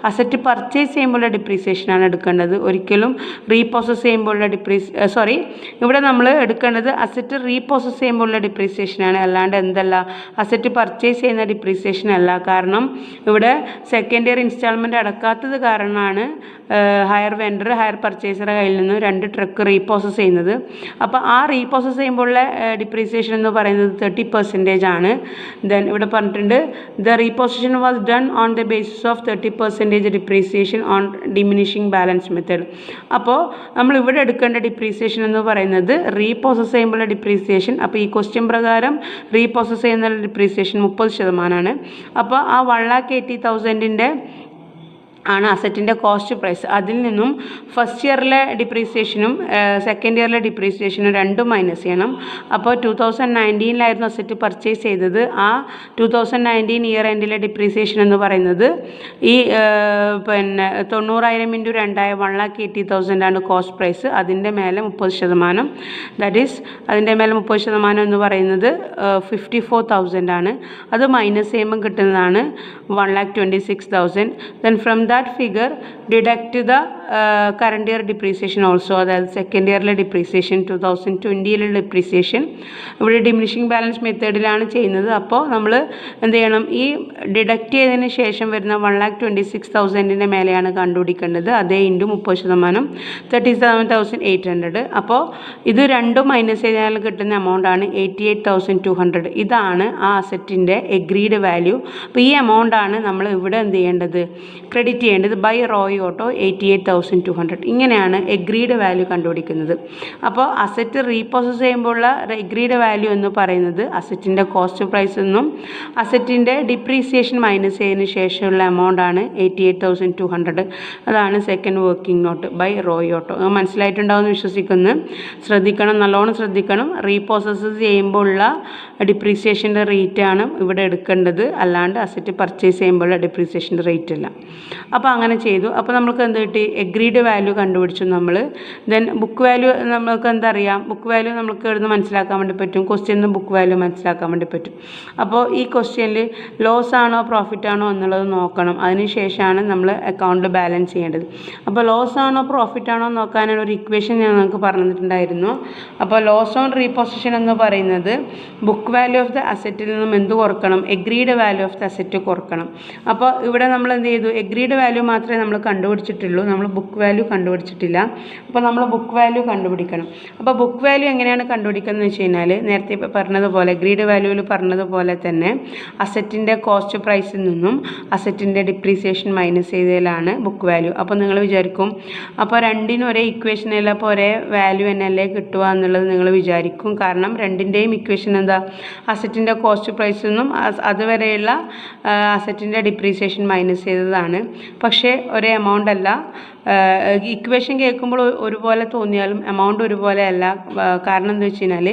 അസറ്റ് പർച്ചേസ് ചെയ്യുമ്പോഴുള്ള ഡിപ്രീസിയേഷനാണ് എടുക്കേണ്ടത്, ഒരിക്കലും റീപ്രോസസ് ചെയ്യുമ്പോഴുള്ള ഇവിടെ നമ്മൾ എടുക്കേണ്ടത് അസറ്റ് റീപ്രോസസ് ചെയ്യുമ്പോഴുള്ള ഡിപ്രീസിയേഷനാണ്, അല്ലാണ്ട് എന്തല്ല അസറ്റ് പർച്ചേസ് ചെയ്യുന്ന ഡിപ്രീസിയേഷൻ അല്ല. കാരണം ഇവിടെ സെക്കൻഡ് ഇയർ ഇൻസ്റ്റാൾമെൻറ്റ് അടക്കാത്തത് കാരണമാണ് ഹയർ വെൻഡർ ഹയർ പർച്ചേസറുടെ കയ്യിൽ നിന്ന് 2 ട്രക്ക് റീപ്രോസസ് ചെയ്യുന്നത്. അപ്പോൾ ആ റീപ്രോസസ് ചെയ്യുമ്പോഴുള്ള ഡിപ്രീസിയേഷൻ എന്ന് പറയുന്നത് 30% ആണ്. ദെൻ ഇവിടെ പറഞ്ഞിട്ടുണ്ട് the repossession was done on the basis of 30% depreciation on diminishing balance method. അപ്പോൾ നമ്മൾ ഇവിടെ എടുക്കേണ്ട ഡിപ്രീസിയേഷൻ എന്ന് പറയുന്നത് റീപ്രോസസ് ചെയ്യുമ്പോഴുള്ള ഡിപ്രീസിയേഷൻ. അപ്പോൾ ഈ ക്വസ്റ്റ്യൻ പ്രകാരം റീപ്രോസസ് ചെയ്യുന്ന ഡിപ്രീസിയേഷൻ 30%. അപ്പോൾ ആ 1,80,000 ആണ് അസറ്റിൻ്റെ കോസ്റ്റ് പ്രൈസ്. അതിൽ നിന്നും ഫസ്റ്റ് ഇയറിലെ ഡിപ്രീസിയേഷനും സെക്കൻഡ് ഇയറിലെ ഡിപ്രീസിയേഷനും രണ്ടും മൈനസ് ചെയ്യണം. അപ്പോൾ 2019 അസറ്റ് പർച്ചേസ് ചെയ്തത്. ആ 2019 ഇയർ എൻഡിലെ ഡിപ്രീസിയേഷൻ എന്ന് പറയുന്നത് ഈ 90,000 × 2 1,80,000 ആണ് കോസ്റ്റ് പ്രൈസ്. അതിൻ്റെ മേലെ 30%, ദാറ്റ് ഈസ് അതിൻ്റെ മേലെ 30% എന്ന് പറയുന്നത് 54,000 ആണ്. അത് മൈനസ് ചെയ്യുമ്പോൾ കിട്ടുന്നതാണ് 1,26,000. Then from that figure deduct the current year depreciation also, അതായത് സെക്കൻഡ് ഇയറിലെ ഡിപ്രീസിയേഷൻ, 2020 ഡിപ്രീസിയേഷൻ ഇവിടെ ഡിമിനിഷിങ് ബാലൻസ് മെത്തേഡിലാണ് ചെയ്യുന്നത്. അപ്പോൾ നമ്മൾ എന്ത് ചെയ്യണം, ഈ ഡിഡക്റ്റ് ചെയ്തതിന് ശേഷം വരുന്ന 1,26,000 മേലെയാണ് കണ്ടുപിടിക്കേണ്ടത്. അതേ ഇൻറ്റു 30%, 37,800. അപ്പോൾ ഇത് രണ്ടും മൈനസ് ചെയ്താൽ കിട്ടുന്ന എമൗണ്ടാണ് 88,200. ഇതാണ് ആ അസറ്റിൻ്റെ എഗ്രീഡ് വാല്യൂ. അപ്പോൾ ഈ എമൗണ്ടാണ് നമ്മൾ ഇവിടെ എന്ത് ചെയ്യേണ്ടത്, ക്രെഡിറ്റ് ചെയ്യേണ്ടത് ബൈ റോയ് ഓട്ടോ 88,200. ഇങ്ങനെയാണ് എഗ്രീഡ് വാല്യൂ കണ്ടുപിടിക്കുന്നത്. അപ്പോൾ അസറ്റ് റീപ്രോസസ് ചെയ്യുമ്പോഴുള്ള എഗ്രീഡ് വാല്യൂ എന്ന് പറയുന്നത് അസറ്റിൻ്റെ കോസ്റ്റ് പ്രൈസ് എന്നും അസറ്റിൻ്റെ ഡിപ്രീസിയേഷൻ മൈനസ് ചെയ്തതിന് ശേഷമുള്ള എമൗണ്ടാണ് 88,200. അതാണ് second working note by Roy auto. മനസ്സിലായിട്ടുണ്ടാവുമെന്ന് വിശ്വസിക്കുന്നു. ശ്രദ്ധിക്കണം, നല്ലോണം ശ്രദ്ധിക്കണം. റീപ്രോസസ് ചെയ്യുമ്പോൾ ഉള്ള ഡിപ്രീസിയേഷൻ്റെ റേറ്റാണ് ഇവിടെ എടുക്കേണ്ടത്, അല്ലാണ്ട് അസറ്റ് പർച്ചേസ് ചെയ്യുമ്പോഴുള്ള ഡിപ്രീസിയേഷൻ്റെ റേറ്റ് അല്ല. അപ്പോൾ അങ്ങനെ ചെയ്തു. അപ്പോൾ നമുക്ക് എന്ത് കിട്ടി, എഗ്രീഡ് വാല്യൂ കണ്ടുപിടിച്ചു നമ്മൾ. ദെൻ ബുക്ക് വാല്യൂ നമുക്ക് എന്താ അറിയാം, ബുക്ക് വാല്യൂ നമുക്ക് ഇവിടുന്ന് മനസ്സിലാക്കാൻ വേണ്ടി പറ്റും, ക്വസ്റ്റ്യനിൽ ബുക്ക് വാല്യൂ മനസ്സിലാക്കാൻ വേണ്ടി പറ്റും. അപ്പോൾ ഈ ക്വസ്റ്റ്യനിൽ ലോസ് ആണോ പ്രോഫിറ്റ് ആണോ എന്നുള്ളത് നോക്കണം. അതിനുശേഷമാണ് നമ്മൾ അക്കൗണ്ടിൽ ബാലൻസ് ചെയ്യേണ്ടത്. അപ്പോൾ ലോസ് ആണോ പ്രോഫിറ്റ് ആണോ നോക്കാനുള്ള ഒരു ഇക്വേഷൻ ഞാൻ നിങ്ങൾക്ക് പറഞ്ഞിട്ടുണ്ടായിരുന്നു. അപ്പോൾ ലോസ് ഓൺ റീപൊസിഷൻ എന്ന് പറയുന്നത് ബുക്ക് വാല്യൂ ഓഫ് ദ അസറ്റിൽ നിന്നും എന്ത് കുറക്കണം, agreed value of the asset കുറക്കണം. അപ്പോൾ ഇവിടെ നമ്മൾ എന്ത് ചെയ്തു, എഗ്രീഡ് വാല്യൂ മാത്രമേ നമ്മൾ കണ്ടുപിടിച്ചിട്ടുള്ളൂ, നമ്മൾ ബുക്ക് വാല്യൂ കണ്ടുപിടിച്ചിട്ടില്ല. അപ്പോൾ നമ്മൾ ബുക്ക് വാല്യൂ കണ്ടുപിടിക്കണം. അപ്പോൾ ബുക്ക് വാല്യൂ എങ്ങനെയാണ് കണ്ടുപിടിക്കുന്നത് വെച്ച് കഴിഞ്ഞാൽ, നേരത്തെ പറഞ്ഞതുപോലെ എഗ്രീഡ് വാല്യൂവിൽ പറഞ്ഞതുപോലെ തന്നെ അസറ്റിൻ്റെ കോസ്റ്റ് പ്രൈസിൽ നിന്നും അസറ്റിൻ്റെ ഡിപ്രീസിയേഷൻ മൈനസ് ചെയ്തതിലാണ് ബുക്ക് വാല്യൂ. അപ്പോൾ നിങ്ങൾ വിചാരിക്കും, അപ്പോൾ രണ്ടിനും ഒരേ ഇക്വേഷനല്ല, അപ്പോൾ ഒരേ വാല്യൂ എന്നല്ലേ കിട്ടുക എന്നുള്ളത് നിങ്ങൾ വിചാരിക്കും. കാരണം രണ്ടിൻ്റെയും ഇക്വേഷൻ എന്താ, അസറ്റിൻ്റെ കോസ്റ്റ് പ്രൈസിൽ നിന്നും അതുവരെയുള്ള അസറ്റിൻ്റെ ഡിപ്രീസിയേഷൻ മൈനസ് ചെയ്തതാണ്. പക്ഷേ ഒരേ എമൗണ്ട് അല്ല. ഇക്വേഷൻ കേൾക്കുമ്പോൾ ഒരുപോലെ തോന്നിയാലും എമൗണ്ട് ഒരുപോലെ അല്ല. കാരണം എന്താ വെച്ച് കഴിഞ്ഞാൽ,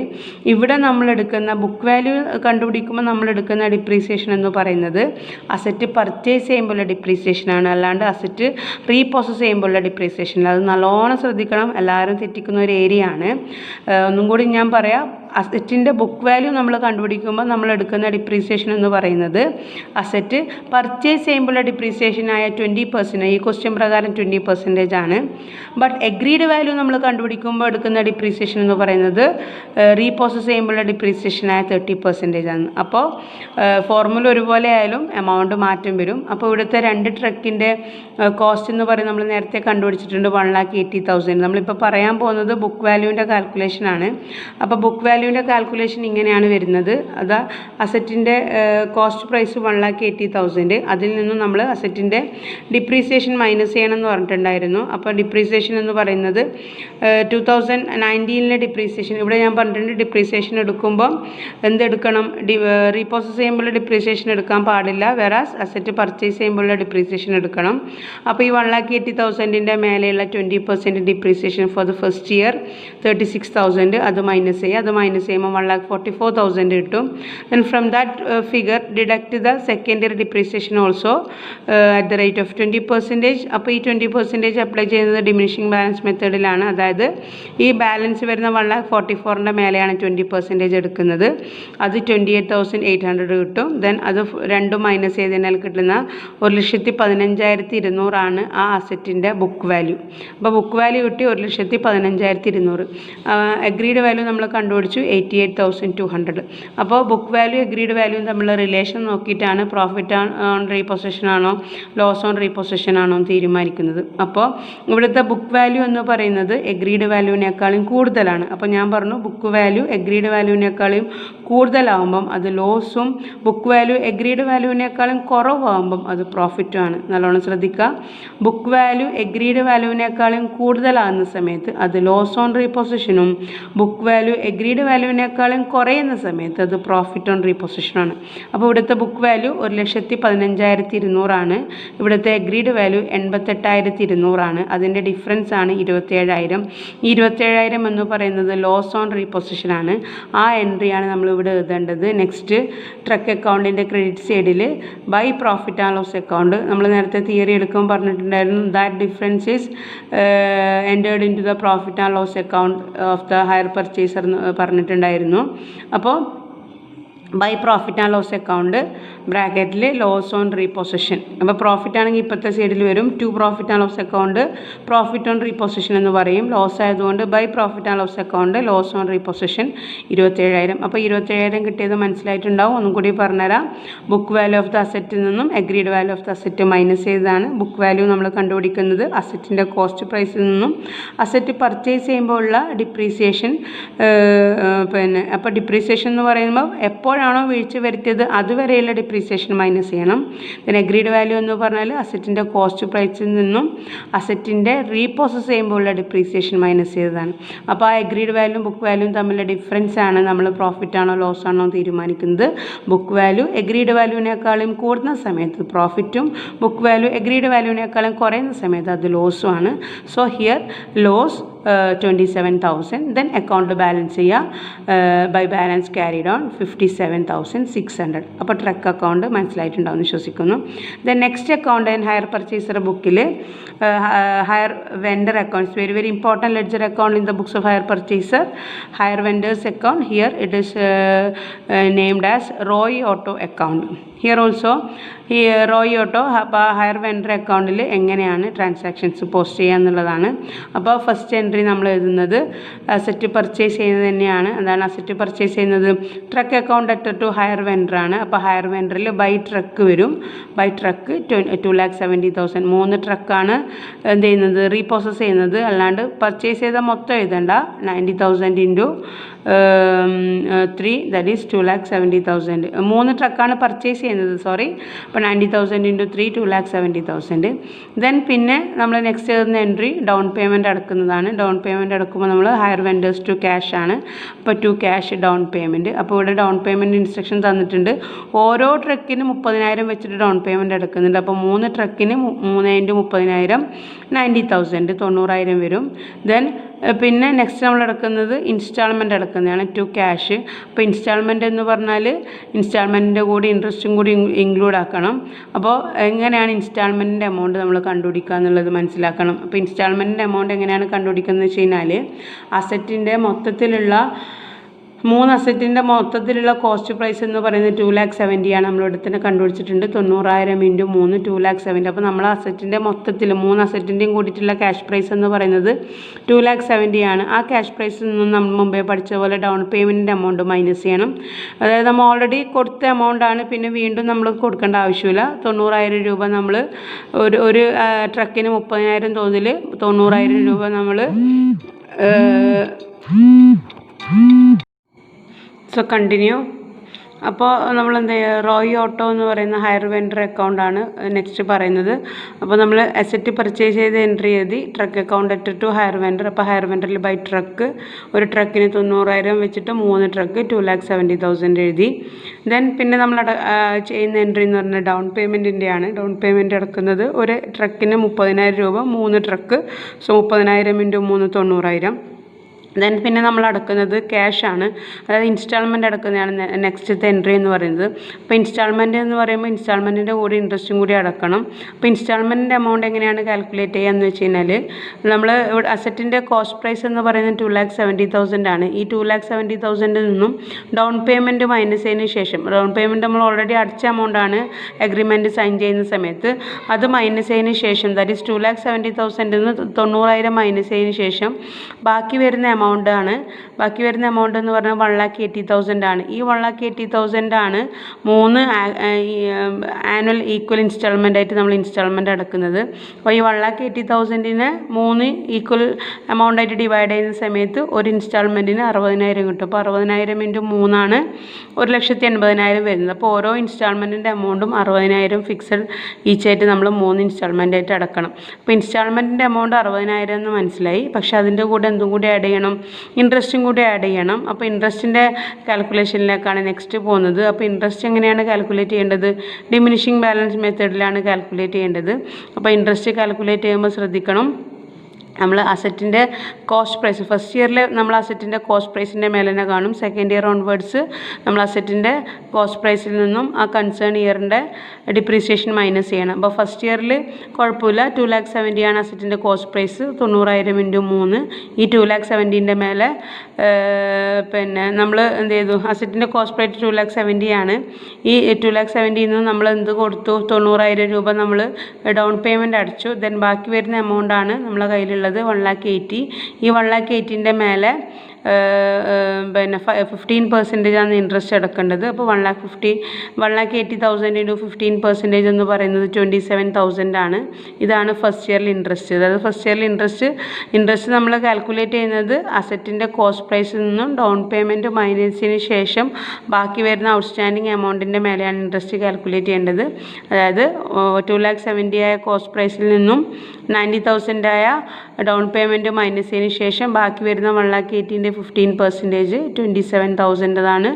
ഇവിടെ നമ്മളെടുക്കുന്ന ബുക്ക് വാല്യൂ കണ്ടുപിടിക്കുമ്പോൾ നമ്മളെടുക്കുന്ന ഡിപ്രീസിയേഷൻ എന്ന് പറയുന്നത് അസറ്റ് പർച്ചേസ് ചെയ്യുമ്പോഴുള്ള ഡിപ്രീസിയേഷനാണ്, അല്ലാണ്ട് അസറ്റ് റീപ്രോസസ് ചെയ്യുമ്പോഴുള്ള ഡിപ്രീസിയേഷൻ. അത് നല്ലോണം ശ്രദ്ധിക്കണം, എല്ലാവരും തെറ്റിക്കുന്ന ഒരു ഏരിയ ആണ്. ഒന്നും കൂടി ഞാൻ പറയാം, അസറ്റിൻ്റെ ബുക്ക് വാല്യൂ നമ്മൾ കണ്ടുപിടിക്കുമ്പോൾ നമ്മൾ എടുക്കുന്ന ഡിപ്രീസിയേഷൻ എന്ന് പറയുന്നത് അസറ്റ് പർച്ചേസ് ചെയ്യുമ്പോഴുള്ള ഡിപ്രീസിയേഷനായ 20%, ഈ ക്വസ്റ്റ്യൻ പ്രകാരം 20% ആണ്. ബട്ട് എഗ്രീഡ് വാല്യൂ നമ്മൾ കണ്ടുപിടിക്കുമ്പോൾ എടുക്കുന്ന ഡിപ്രീസിയേഷൻ എന്ന് പറയുന്നത് റീപ്രോസസ് ചെയ്യുമ്പോഴുള്ള ഡിപ്രീസിയേഷനായ 30% ആണ്. അപ്പോൾ ഫോർമുല ഒരുപോലെ ആയാലും എമൗണ്ട് മാറ്റം വരും. അപ്പോൾ ഇവിടുത്തെ രണ്ട് ട്രക്കിൻ്റെ കോസ്റ്റ് എന്ന് പറയുന്നത് നമ്മൾ നേരത്തെ കണ്ടുപിടിച്ചിട്ടുണ്ട്, 1,80,000. നമ്മളിപ്പോൾ പറയാൻ പോകുന്നത് ബുക്ക് വാല്യൂവിൻ്റെ കാൽക്കുലേഷനാണ്. അപ്പോൾ ബുക്ക് വാല്യൂവിൻ്റെ കാൽക്കുലേഷൻ ഇങ്ങനെയാണ് വരുന്നത്. അത് അസറ്റിൻ്റെ കോസ്റ്റ് പ്രൈസ് 1,80,000, അതിൽ നിന്നും നമ്മൾ അസറ്റിൻ്റെ ഡിപ്രീസിയേഷൻ മൈനസ് ചെയ്യണമെന്ന് പറഞ്ഞിട്ടുണ്ടായിരുന്നു. അപ്പോൾ ഡിപ്രീസിയേഷൻ എന്ന് പറയുന്നത് 2019 ഡിപ്രീസിയേഷൻ, ഇവിടെ ഞാൻ പറഞ്ഞിട്ടുണ്ട് ഡിപ്രീസിയേഷൻ എടുക്കുമ്പോൾ എന്തെടുക്കണം, റീപ്രോസസ് ചെയ്യുമ്പോൾ ഡിപ്രീസിയേഷൻ എടുക്കാൻ പാടില്ല, വേറാസ് അസറ്റ് പർച്ചേസ് ചെയ്യുമ്പോൾ ഡിപ്രീസിയേഷൻ എടുക്കണം. അപ്പോൾ ഈ 1,80,000 മേലെയുള്ള 20% depreciation for the first year 36,000 അത് മൈനസ് ചെയ്യുക. അത് മൈനസ് ചെയ്യുമ്പോൾ 1,44,000 കിട്ടും. Then from that figure deduct the second year depreciation also at the rate of 20%. അപ്പോൾ ഈ 20% അപ്ലൈ ചെയ്യുന്നത് ഡിമിനിഷിംഗ് ബാലൻസ് മെത്തേഡിലാണ്. അതായത് ഈ ബാലൻസ് വരുന്ന 1,44,000 മേലെയാണ് 20% എടുക്കുന്നത്. അത് 28,800 കിട്ടും. ദെൻ അത് രണ്ടും മൈനസ് ചെയ്തതിനാൽ കിട്ടുന്ന 1,15,200 ആ അസറ്റിൻ്റെ ബുക്ക് വാല്യൂ. അപ്പോൾ ബുക്ക് വാല്യൂ കിട്ടി 1,15,200. അഗ്രീഡ് വാല്യൂ നമ്മൾ കണ്ടുപിടിച്ചു 88,200. അപ്പോൾ ബുക്ക് വാല്യൂ അഗ്രീഡ് വാല്യൂ തമ്മിലുള്ള റിലേഷൻ നോക്കിയിട്ടാണ് പ്രോഫിറ്റ് ഓൺ റീപൊസിഷൻ ആണോ ലോസ് ഓൺ റീപൊസിഷൻ ആണോ തീരുമാനിക്കുന്നത്. അപ്പോൾ ഇവിടുത്തെ ബുക്ക് വാല്യൂ എന്ന് പറയുന്നത് എഗ്രീഡ് വാല്യൂവിനേക്കാളും കൂടുതലാണ്. അപ്പോൾ ഞാൻ പറഞ്ഞു ബുക്ക് വാല്യൂ എഗ്രീഡ് വാല്യൂവിനേക്കാളും കൂടുതലാവുമ്പം അത് ലോസും, ബുക്ക് വാല്യൂ എഗ്രീഡ് വാല്യൂവിനേക്കാളും കുറവാകുമ്പം അത് പ്രോഫിറ്റും ആണ്. നല്ലോണം ശ്രദ്ധിക്കുക. ബുക്ക് വാല്യൂ എഗ്രീഡ് വാല്യൂവിനേക്കാളും കൂടുതലാകുന്ന സമയത്ത് അത് ലോസ് ഓൺ റീപൊസിഷനും, ബുക്ക് വാല്യൂ എഗ്രീഡ് വാല്യൂവിനേക്കാളും കുറയുന്ന സമയത്ത് അത് പ്രോഫിറ്റ് ഓൺ റീപൊസിഷനാണ്. അപ്പോൾ ഇവിടുത്തെ ബുക്ക് വാല്യൂ 1,15,200 ആണ്. ഇവിടുത്തെ എഗ്രീഡ് വാല്യൂ 88,200 ആണ്. അതിൻ്റെ ഡിഫറൻസ് ആണ് 27,000. ഈ 27,000 എന്ന് പറയുന്നത് ലോസ് ഓൺ റീപൊസിഷനാണ്. ആ എൻട്രിയാണ് നമ്മളിവിടെ എഴുതേണ്ടത്. നെക്സ്റ്റ് ട്രക്ക് അക്കൗണ്ടിൻ്റെ ക്രെഡിറ്റ് സൈഡിൽ by profit and loss account നമ്മൾ നേരത്തെ തിയറി എടുക്കുമ്പോൾ പറഞ്ഞിട്ടുണ്ടായിരുന്നു. That difference is entered into the profit and loss account of the hire purchaser എന്ന് പറഞ്ഞിട്ടുണ്ടായിരുന്നു. അപ്പോൾ by profit and loss account ബ്രാക്കറ്റിൽ ലോസ് ഓൺ റീപൊസിഷൻ. അപ്പോൾ പ്രോഫിറ്റ് ആണെങ്കിൽ ഇപ്പോഴത്തെ സൈഡിൽ വരും to profit and loss account profit on repossession എന്ന് പറയും. ലോസ് ആയതുകൊണ്ട് by profit and loss account loss on reposition 27,000. അപ്പോൾ 27,000 കിട്ടിയത് മനസ്സിലായിട്ടുണ്ടാവും. ഒന്നും കൂടി പറഞ്ഞുതരാം. ബുക്ക് വാല്യൂ ഓഫ് ദ അസറ്റിൽ നിന്നും agreed value of the asset minus ചെയ്തതാണ്. ബുക്ക് വാല്യൂ നമ്മൾ കണ്ടുപിടിക്കുന്നത് അസറ്റിൻ്റെ കോസ്റ്റ് പ്രൈസിൽ നിന്നും അസറ്റ് പർച്ചേസ് ചെയ്യുമ്പോൾ ഉള്ള ഡിപ്രീസിയേഷൻ. അപ്പോൾ ഡിപ്രീസിയേഷൻ എന്ന് പറയുമ്പോൾ എപ്പോഴാണോ വീഴ്ച വരുത്തിയത് അതുവരെയുള്ള ഡിപ്രീസിയേഷൻ മൈനസ് ചെയ്യണം. പിന്നെ അഗ്രീഡ് വാല്യൂ എന്ന് പറഞ്ഞാൽ അസറ്റിൻ്റെ കോസ്റ്റ് പ്രൈസിൽ നിന്നും അസറ്റിൻ്റെ റീപ്രോസസ് ചെയ്യുമ്പോൾ ഉള്ള ഡിപ്രീസിയേഷൻ മൈനസ് ചെയ്തതാണ്. അപ്പോൾ ആ അഗ്രീഡ് വാല്യൂയും ബുക്ക് വാല്യൂയും തമ്മിലുള്ള ഡിഫറൻസ് ആണ് നമ്മൾ പ്രോഫിറ്റ് ആണോ ലോസ് ആണോ തീരുമാനിക്കുന്നത്. ബുക്ക് വാല്യൂ അഗ്രീഡ് വാല്യൂവിനേക്കാളും കൂടുന്ന സമയത്ത് പ്രോഫിറ്റും ബുക്ക് വാല്യൂ അഗ്രീഡ് വാല്യൂവിനേക്കാളും കുറയുന്ന സമയത്ത് അത് ലോസും ആണ്. So here loss 27,000. Then account balance ചെയ്യുക. By balance carried on 57,600. അപ്പോൾ ട്രക്ക് അക്കൗണ്ട് മനസ്സിലായിട്ടുണ്ടാവും വിശ്വസിക്കുന്നു. Then next account and hire purchaser ബുക്കിൽ hire vendor accounts very very important ledger account in the books of hire purchaser. Hire vendors account here it is named as Roy auto account. Here also ഈ റോയ് ഓട്ടോ അപ്പോൾ ഹയർ വെൻഡർ അക്കൗണ്ടിൽ എങ്ങനെയാണ് ട്രാൻസാക്ഷൻസ് പോസ്റ്റ് ചെയ്യുക എന്നുള്ളതാണ്. അപ്പോൾ ഫസ്റ്റ് എൻട്രി നമ്മൾ എഴുതുന്നത് അസറ്റ് പർച്ചേസ് ചെയ്യുന്നത് തന്നെയാണ്. എന്താണ് അസറ്റ് പർച്ചേസ് ചെയ്യുന്നത്? ട്രക്ക് അക്കൗണ്ട് അറ്റർ ടു ഹയർ വെൻഡറാണ്. അപ്പോൾ ഹയർ വെൻഡറിൽ ബൈ ട്രക്ക് വരും. By truck 2,70,000. 3 ട്രക്കാണ് എന്ത് ചെയ്യുന്നത്? റീപ്രോസസ് ചെയ്യുന്നത്. അല്ലാണ്ട് പർച്ചേസ് ചെയ്ത മൊത്തം എഴുതണ്ട. 90,000 ഇൻറ്റു 3 ദാറ്റ് ഈസ് 2,70,000. 3 ട്രക്കാണ് പർച്ചേസ് ചെയ്യുന്നത്. സോറി. അപ്പോൾ 90,000 ഇൻറ്റു 3 2,70,000. ദെൻ പിന്നെ നമ്മൾ നെക്സ്റ്റ് എഴുതുന്ന എൻട്രി ഡൗൺ പേയ്മെൻറ്റ് അടക്കുന്നതാണ്. ഡൗൺ പേയ്മെൻറ്റ് അടക്കുമ്പോൾ നമ്മൾ ഹയർ വെൻഡേഴ്സ് ടു ക്യാഷ് ആണ്. അപ്പോൾ ടു ക്യാഷ് ഡൗൺ പേയ്മെൻറ്റ്. അപ്പോൾ ഇവിടെ ഡൗൺ പേയ്മെൻറ്റ് ഇൻസ്ട്രക്ഷൻ തന്നിട്ടുണ്ട്. ഓരോ ട്രക്കിന് 30,000 വെച്ചിട്ട് ഡൗൺ പേയ്മെൻറ്റ് അടക്കുന്നുണ്ട്. അപ്പോൾ 3 ട്രക്കിന് 3 ഇൻറ്റു 30,000 90,000 90,000 വരും. ദെൻ പിന്നെ നെക്സ്റ്റ് നമ്മൾ അടക്കുന്നത് ഇൻസ്റ്റാൾമെൻറ്റ് അടക്കുന്നതാണ് ടു ക്യാഷ്. അപ്പോൾ ഇൻസ്റ്റാൾമെൻറ്റ് എന്ന് പറഞ്ഞാൽ ഇൻസ്റ്റാൾമെൻറ്റിൻ്റെ കൂടി ഇൻട്രസ്റ്റും കൂടി ഇൻക്ലൂഡ് ആക്കണം. അപ്പോൾ എങ്ങനെയാണ് ഇൻസ്റ്റാൾമെൻറ്റിൻ്റെ എമൗണ്ട് നമ്മൾ കണ്ടുപിടിക്കുക എന്നുള്ളത് മനസ്സിലാക്കണം. അപ്പോൾ ഇൻസ്റ്റാൾമെൻറ്റിൻ്റെ എമൗണ്ട് എങ്ങനെയാണ് കണ്ടുപിടിക്കുന്നത് വെച്ച് കഴിഞ്ഞാൽ അസറ്റിൻ്റെ മൊത്തത്തിലുള്ള 3 അസറ്റിൻ്റെ മൊത്തത്തിലുള്ള കോസ്റ്റ് പ്രൈസ് എന്ന് പറയുന്നത് 2,70,000 ആണ്. നമ്മളിവിടെ തന്നെ കണ്ടുപിടിച്ചിട്ടുണ്ട്. 90,000 ഇൻറ്റു 3 2,70,000. അപ്പോൾ നമ്മൾ അസറ്റിൻ്റെ മൊത്തത്തിൽ 3 അസറ്റിൻ്റെയും കൂടിയിട്ടുള്ള ക്യാഷ് പ്രൈസ് എന്ന് പറയുന്നത് 2,70,000 ആണ്. ആ ക്യാഷ് പ്രൈസിൽ നിന്നും നമ്മൾ മുമ്പേ പഠിച്ച പോലെ ഡൗൺ പേയ്മെൻറ്റിൻ്റെ എമൗണ്ട് മൈനസ് ചെയ്യണം. അതായത് നമ്മൾ ഓൾറെഡി കൊടുത്ത എമൗണ്ടാണ്. പിന്നെ വീണ്ടും നമ്മൾ കൊടുക്കേണ്ട ആവശ്യമില്ല. 90,000 രൂപ നമ്മൾ ഒരു ട്രക്കിന് 30,000 തോതിൽ 90,000 രൂപ നമ്മൾ സോ കണ്ടിന്യൂ. അപ്പോൾ നമ്മൾ എന്ത് ചെയ്യുക? റോയ് ഓട്ടോ എന്ന് പറയുന്ന ഹയർ വെൻഡർ അക്കൗണ്ടാണ് നെക്സ്റ്റ് പറയുന്നത്. അപ്പോൾ നമ്മൾ അസറ്റ് പർച്ചേസ് ചെയ്ത് എൻട്രി എഴുതി truck account അറ്റർ to hire vendor. അപ്പോൾ ഹയർ വെൻഡറിൽ ബൈ ട്രക്ക് ഒരു ട്രക്കിന് 90,000 വെച്ചിട്ട് 3 ട്രക്ക് 2,70,000 എഴുതി. ദെൻ പിന്നെ നമ്മൾ ചെയ്യുന്ന എൻട്രി എന്ന് പറഞ്ഞാൽ ഡൗൺ പേയ്മെൻറ്റിൻ്റെയാണ്. ഡൗൺ പേയ്മെൻറ്റ് അടക്കുന്നത് ഒരു ട്രക്കിന് 30,000 രൂപ 3 ട്രക്ക്. So 30,000 into 3 90,000. ദെൻ പിന്നെ നമ്മൾ അടക്കുന്നത് ക്യാഷാണ്. അതായത് ഇൻസ്റ്റാൾമെൻറ്റ് അടക്കുന്നതാണ് നെക്സ്റ്റത്തെ എൻട്രി എന്ന് പറയുന്നത്. അപ്പോൾ ഇൻസ്റ്റാൾമെൻറ്റ് എന്ന് പറയുമ്പോൾ ഇൻസ്റ്റാൾമെൻറ്റിൻ്റെ കൂടി ഇൻട്രസ്റ്റും കൂടി അടക്കണം. അപ്പോൾ ഇൻസ്റ്റാൾമെൻറ്റിൻ്റെ എമൗണ്ട് എങ്ങനെയാണ് കാൽക്കുലേറ്റ് ചെയ്യുക എന്ന് വെച്ച് കഴിഞ്ഞാൽ നമ്മൾ ഇവിടെ അസറ്റിൻ്റെ കോസ്റ്റ് പ്രൈസ് എന്ന് പറയുന്നത് 2,70,000 ആണ്. ഈ 2,70,000 നിന്നും ഡൗൺ പേയ്മെൻറ്റ് മൈനസ് ചെയ്തതിന് ശേഷം ഡൗൺ പേയ്മെൻറ്റ് നമ്മൾ ഓൾറെഡി അടച്ച എമൗണ്ടാണ് അഗ്രിമെൻറ്റ് സൈൻ ചെയ്യുന്ന സമയത്ത് അത് മൈനസ് ചെയ്തതിന് ശേഷം ദാറ്റ് ഈസ് 2,70,000 നിന്ന് 90,000 മൈനസ് ചെയ്തതിന് ശേഷം ബാക്കി വരുന്ന ബാക്കി വരുന്ന എമൗണ്ട് എന്ന് പറഞ്ഞാൽ 1,80,000 ആണ്. ഈ 1,80,000 ആണ് 3 ആനുവൽ ഈക്വൽ ഇൻസ്റ്റാൾമെൻ്റ് ആയിട്ട് നമ്മൾ ഇൻസ്റ്റാൾമെൻറ്റ് അടക്കുന്നത്. അപ്പോൾ ഈ 1,80,000-നെ 3 ഈക്വൽ എമൗണ്ട് ആയിട്ട് ഡിവൈഡ് ചെയ്യുന്ന സമയത്ത് ഒരു ഇൻസ്റ്റാൾമെൻറ്റിന് 60,000 കിട്ടും. അപ്പോൾ 60,000 ഇൻറ്റു 3 ആണ് 1,80,000 വരുന്നത്. അപ്പോൾ ഓരോ ഇൻസ്റ്റാൾമെൻറ്റിൻ്റെ എമൗണ്ടും 60,000 ഫിക്സഡ് ഈച്ചായിട്ട് നമ്മൾ 3 ഇൻസ്റ്റാൾമെൻ്റ് ആയിട്ട് അടക്കണം. അപ്പോൾ ഇൻസ്റ്റാൾമെൻറ്റിൻ്റെ എമൗണ്ട് 60,000 എന്ന് മനസ്സിലായി. പക്ഷേ അതിൻ്റെ കൂടെ എന്തും കൂടി ആഡ് ചെയ്യണം? ഇൻട്രസ്റ്റും കൂടി ആഡ് ചെയ്യണം. അപ്പോൾ ഇൻട്രസ്റ്റിൻ്റെ കാൽക്കുലേഷനിലേക്കാണ് നെക്സ്റ്റ് പോകുന്നത്. അപ്പോൾ ഇൻട്രസ്റ്റ് എങ്ങനെയാണ് കാൽക്കുലേറ്റ് ചെയ്യേണ്ടത്? ഡിമിനിഷിങ് ബാലൻസ് മെത്തേഡിലാണ് കാൽക്കുലേറ്റ് ചെയ്യേണ്ടത്. അപ്പോൾ ഇൻട്രസ്റ്റ് കാൽക്കുലേറ്റ് ചെയ്യുമ്പോൾ ശ്രദ്ധിക്കണം, നമ്മൾ അസറ്റിൻ്റെ കോസ്റ്റ് പ്രൈസ് ഫസ്റ്റ് ഇയറിൽ നമ്മൾ അസറ്റിൻ്റെ കോസ്റ്റ് പ്രൈസിൻ്റെ മേലെ തന്നെ കാണും. സെക്കൻഡ് ഇയർ ഓൺവേർഡ്സ് നമ്മൾ അസറ്റിൻ്റെ കോസ്റ്റ് പ്രൈസിൽ നിന്നും ആ കൺസേൺ ഇയറിൻ്റെ ഡിപ്രീസിയേഷൻ മൈനസ് ചെയ്യണം. അപ്പോൾ ഫസ്റ്റ് ഇയറിൽ കുഴപ്പമില്ല, 2,70,000 ആണ് അസറ്റിൻ്റെ കോസ്റ്റ് പ്രൈസ്, 90,000 ഇൻറ്റു 3. ഈ 2,70,000 മേലെ പിന്നെ നമ്മൾ എന്ത് ചെയ്തു, അസറ്റിൻ്റെ കോസ്റ്റ് പ്രൈസ് 2,70,000 ആണ്. ഈ 2,70,000 നിന്ന് നമ്മൾ എന്ത് കൊടുത്തു, 90,000 രൂപ നമ്മൾ ഡൗൺ പേയ്മെൻറ്റ് അടച്ചു. ദെൻ ബാക്കി വരുന്ന എമൗണ്ടാണ് നമ്മളെ കയ്യിലുള്ളത് 1,80,000. ഈ 1,80,000 മേലെ പിന്നെ 15% ഇൻട്രസ്റ്റ് അടക്കേണ്ടത്. അപ്പോൾ 1,80,000 ഇൻറ്റു 15% എന്ന് പറയുന്നത് 27,000 ആണ്. ഇതാണ് ഫസ്റ്റ് ഇയറിൽ ഇൻട്രസ്റ്റ്. അതായത് ഫസ്റ്റ് ഇയറിൽ ഇൻട്രസ്റ്റ് നമ്മൾ കാൽക്കുലേറ്റ് ചെയ്യുന്നത് അസറ്റിൻ്റെ കോസ്റ്റ് പ്രൈസിൽ നിന്നും ഡൗൺ പേയ്മെൻറ്റ് മൈനസിന് ശേഷം ബാക്കി വരുന്ന ഔട്ട്സ്റ്റാൻഡിങ് എമൗണ്ടിൻ്റെ മേലെയാണ് ഇൻട്രസ്റ്റ് കാൽക്കുലേറ്റ് ചെയ്യേണ്ടത്. അതായത് 2,70,000 ആയ കോസ്റ്റ് പ്രൈസിൽ നിന്നും 90,000 ആയ ഡൗൺ പേയ്മെൻറ്റ് മൈനസിന് ശേഷം ബാക്കി വരുന്ന 1,80,000 15% 27,000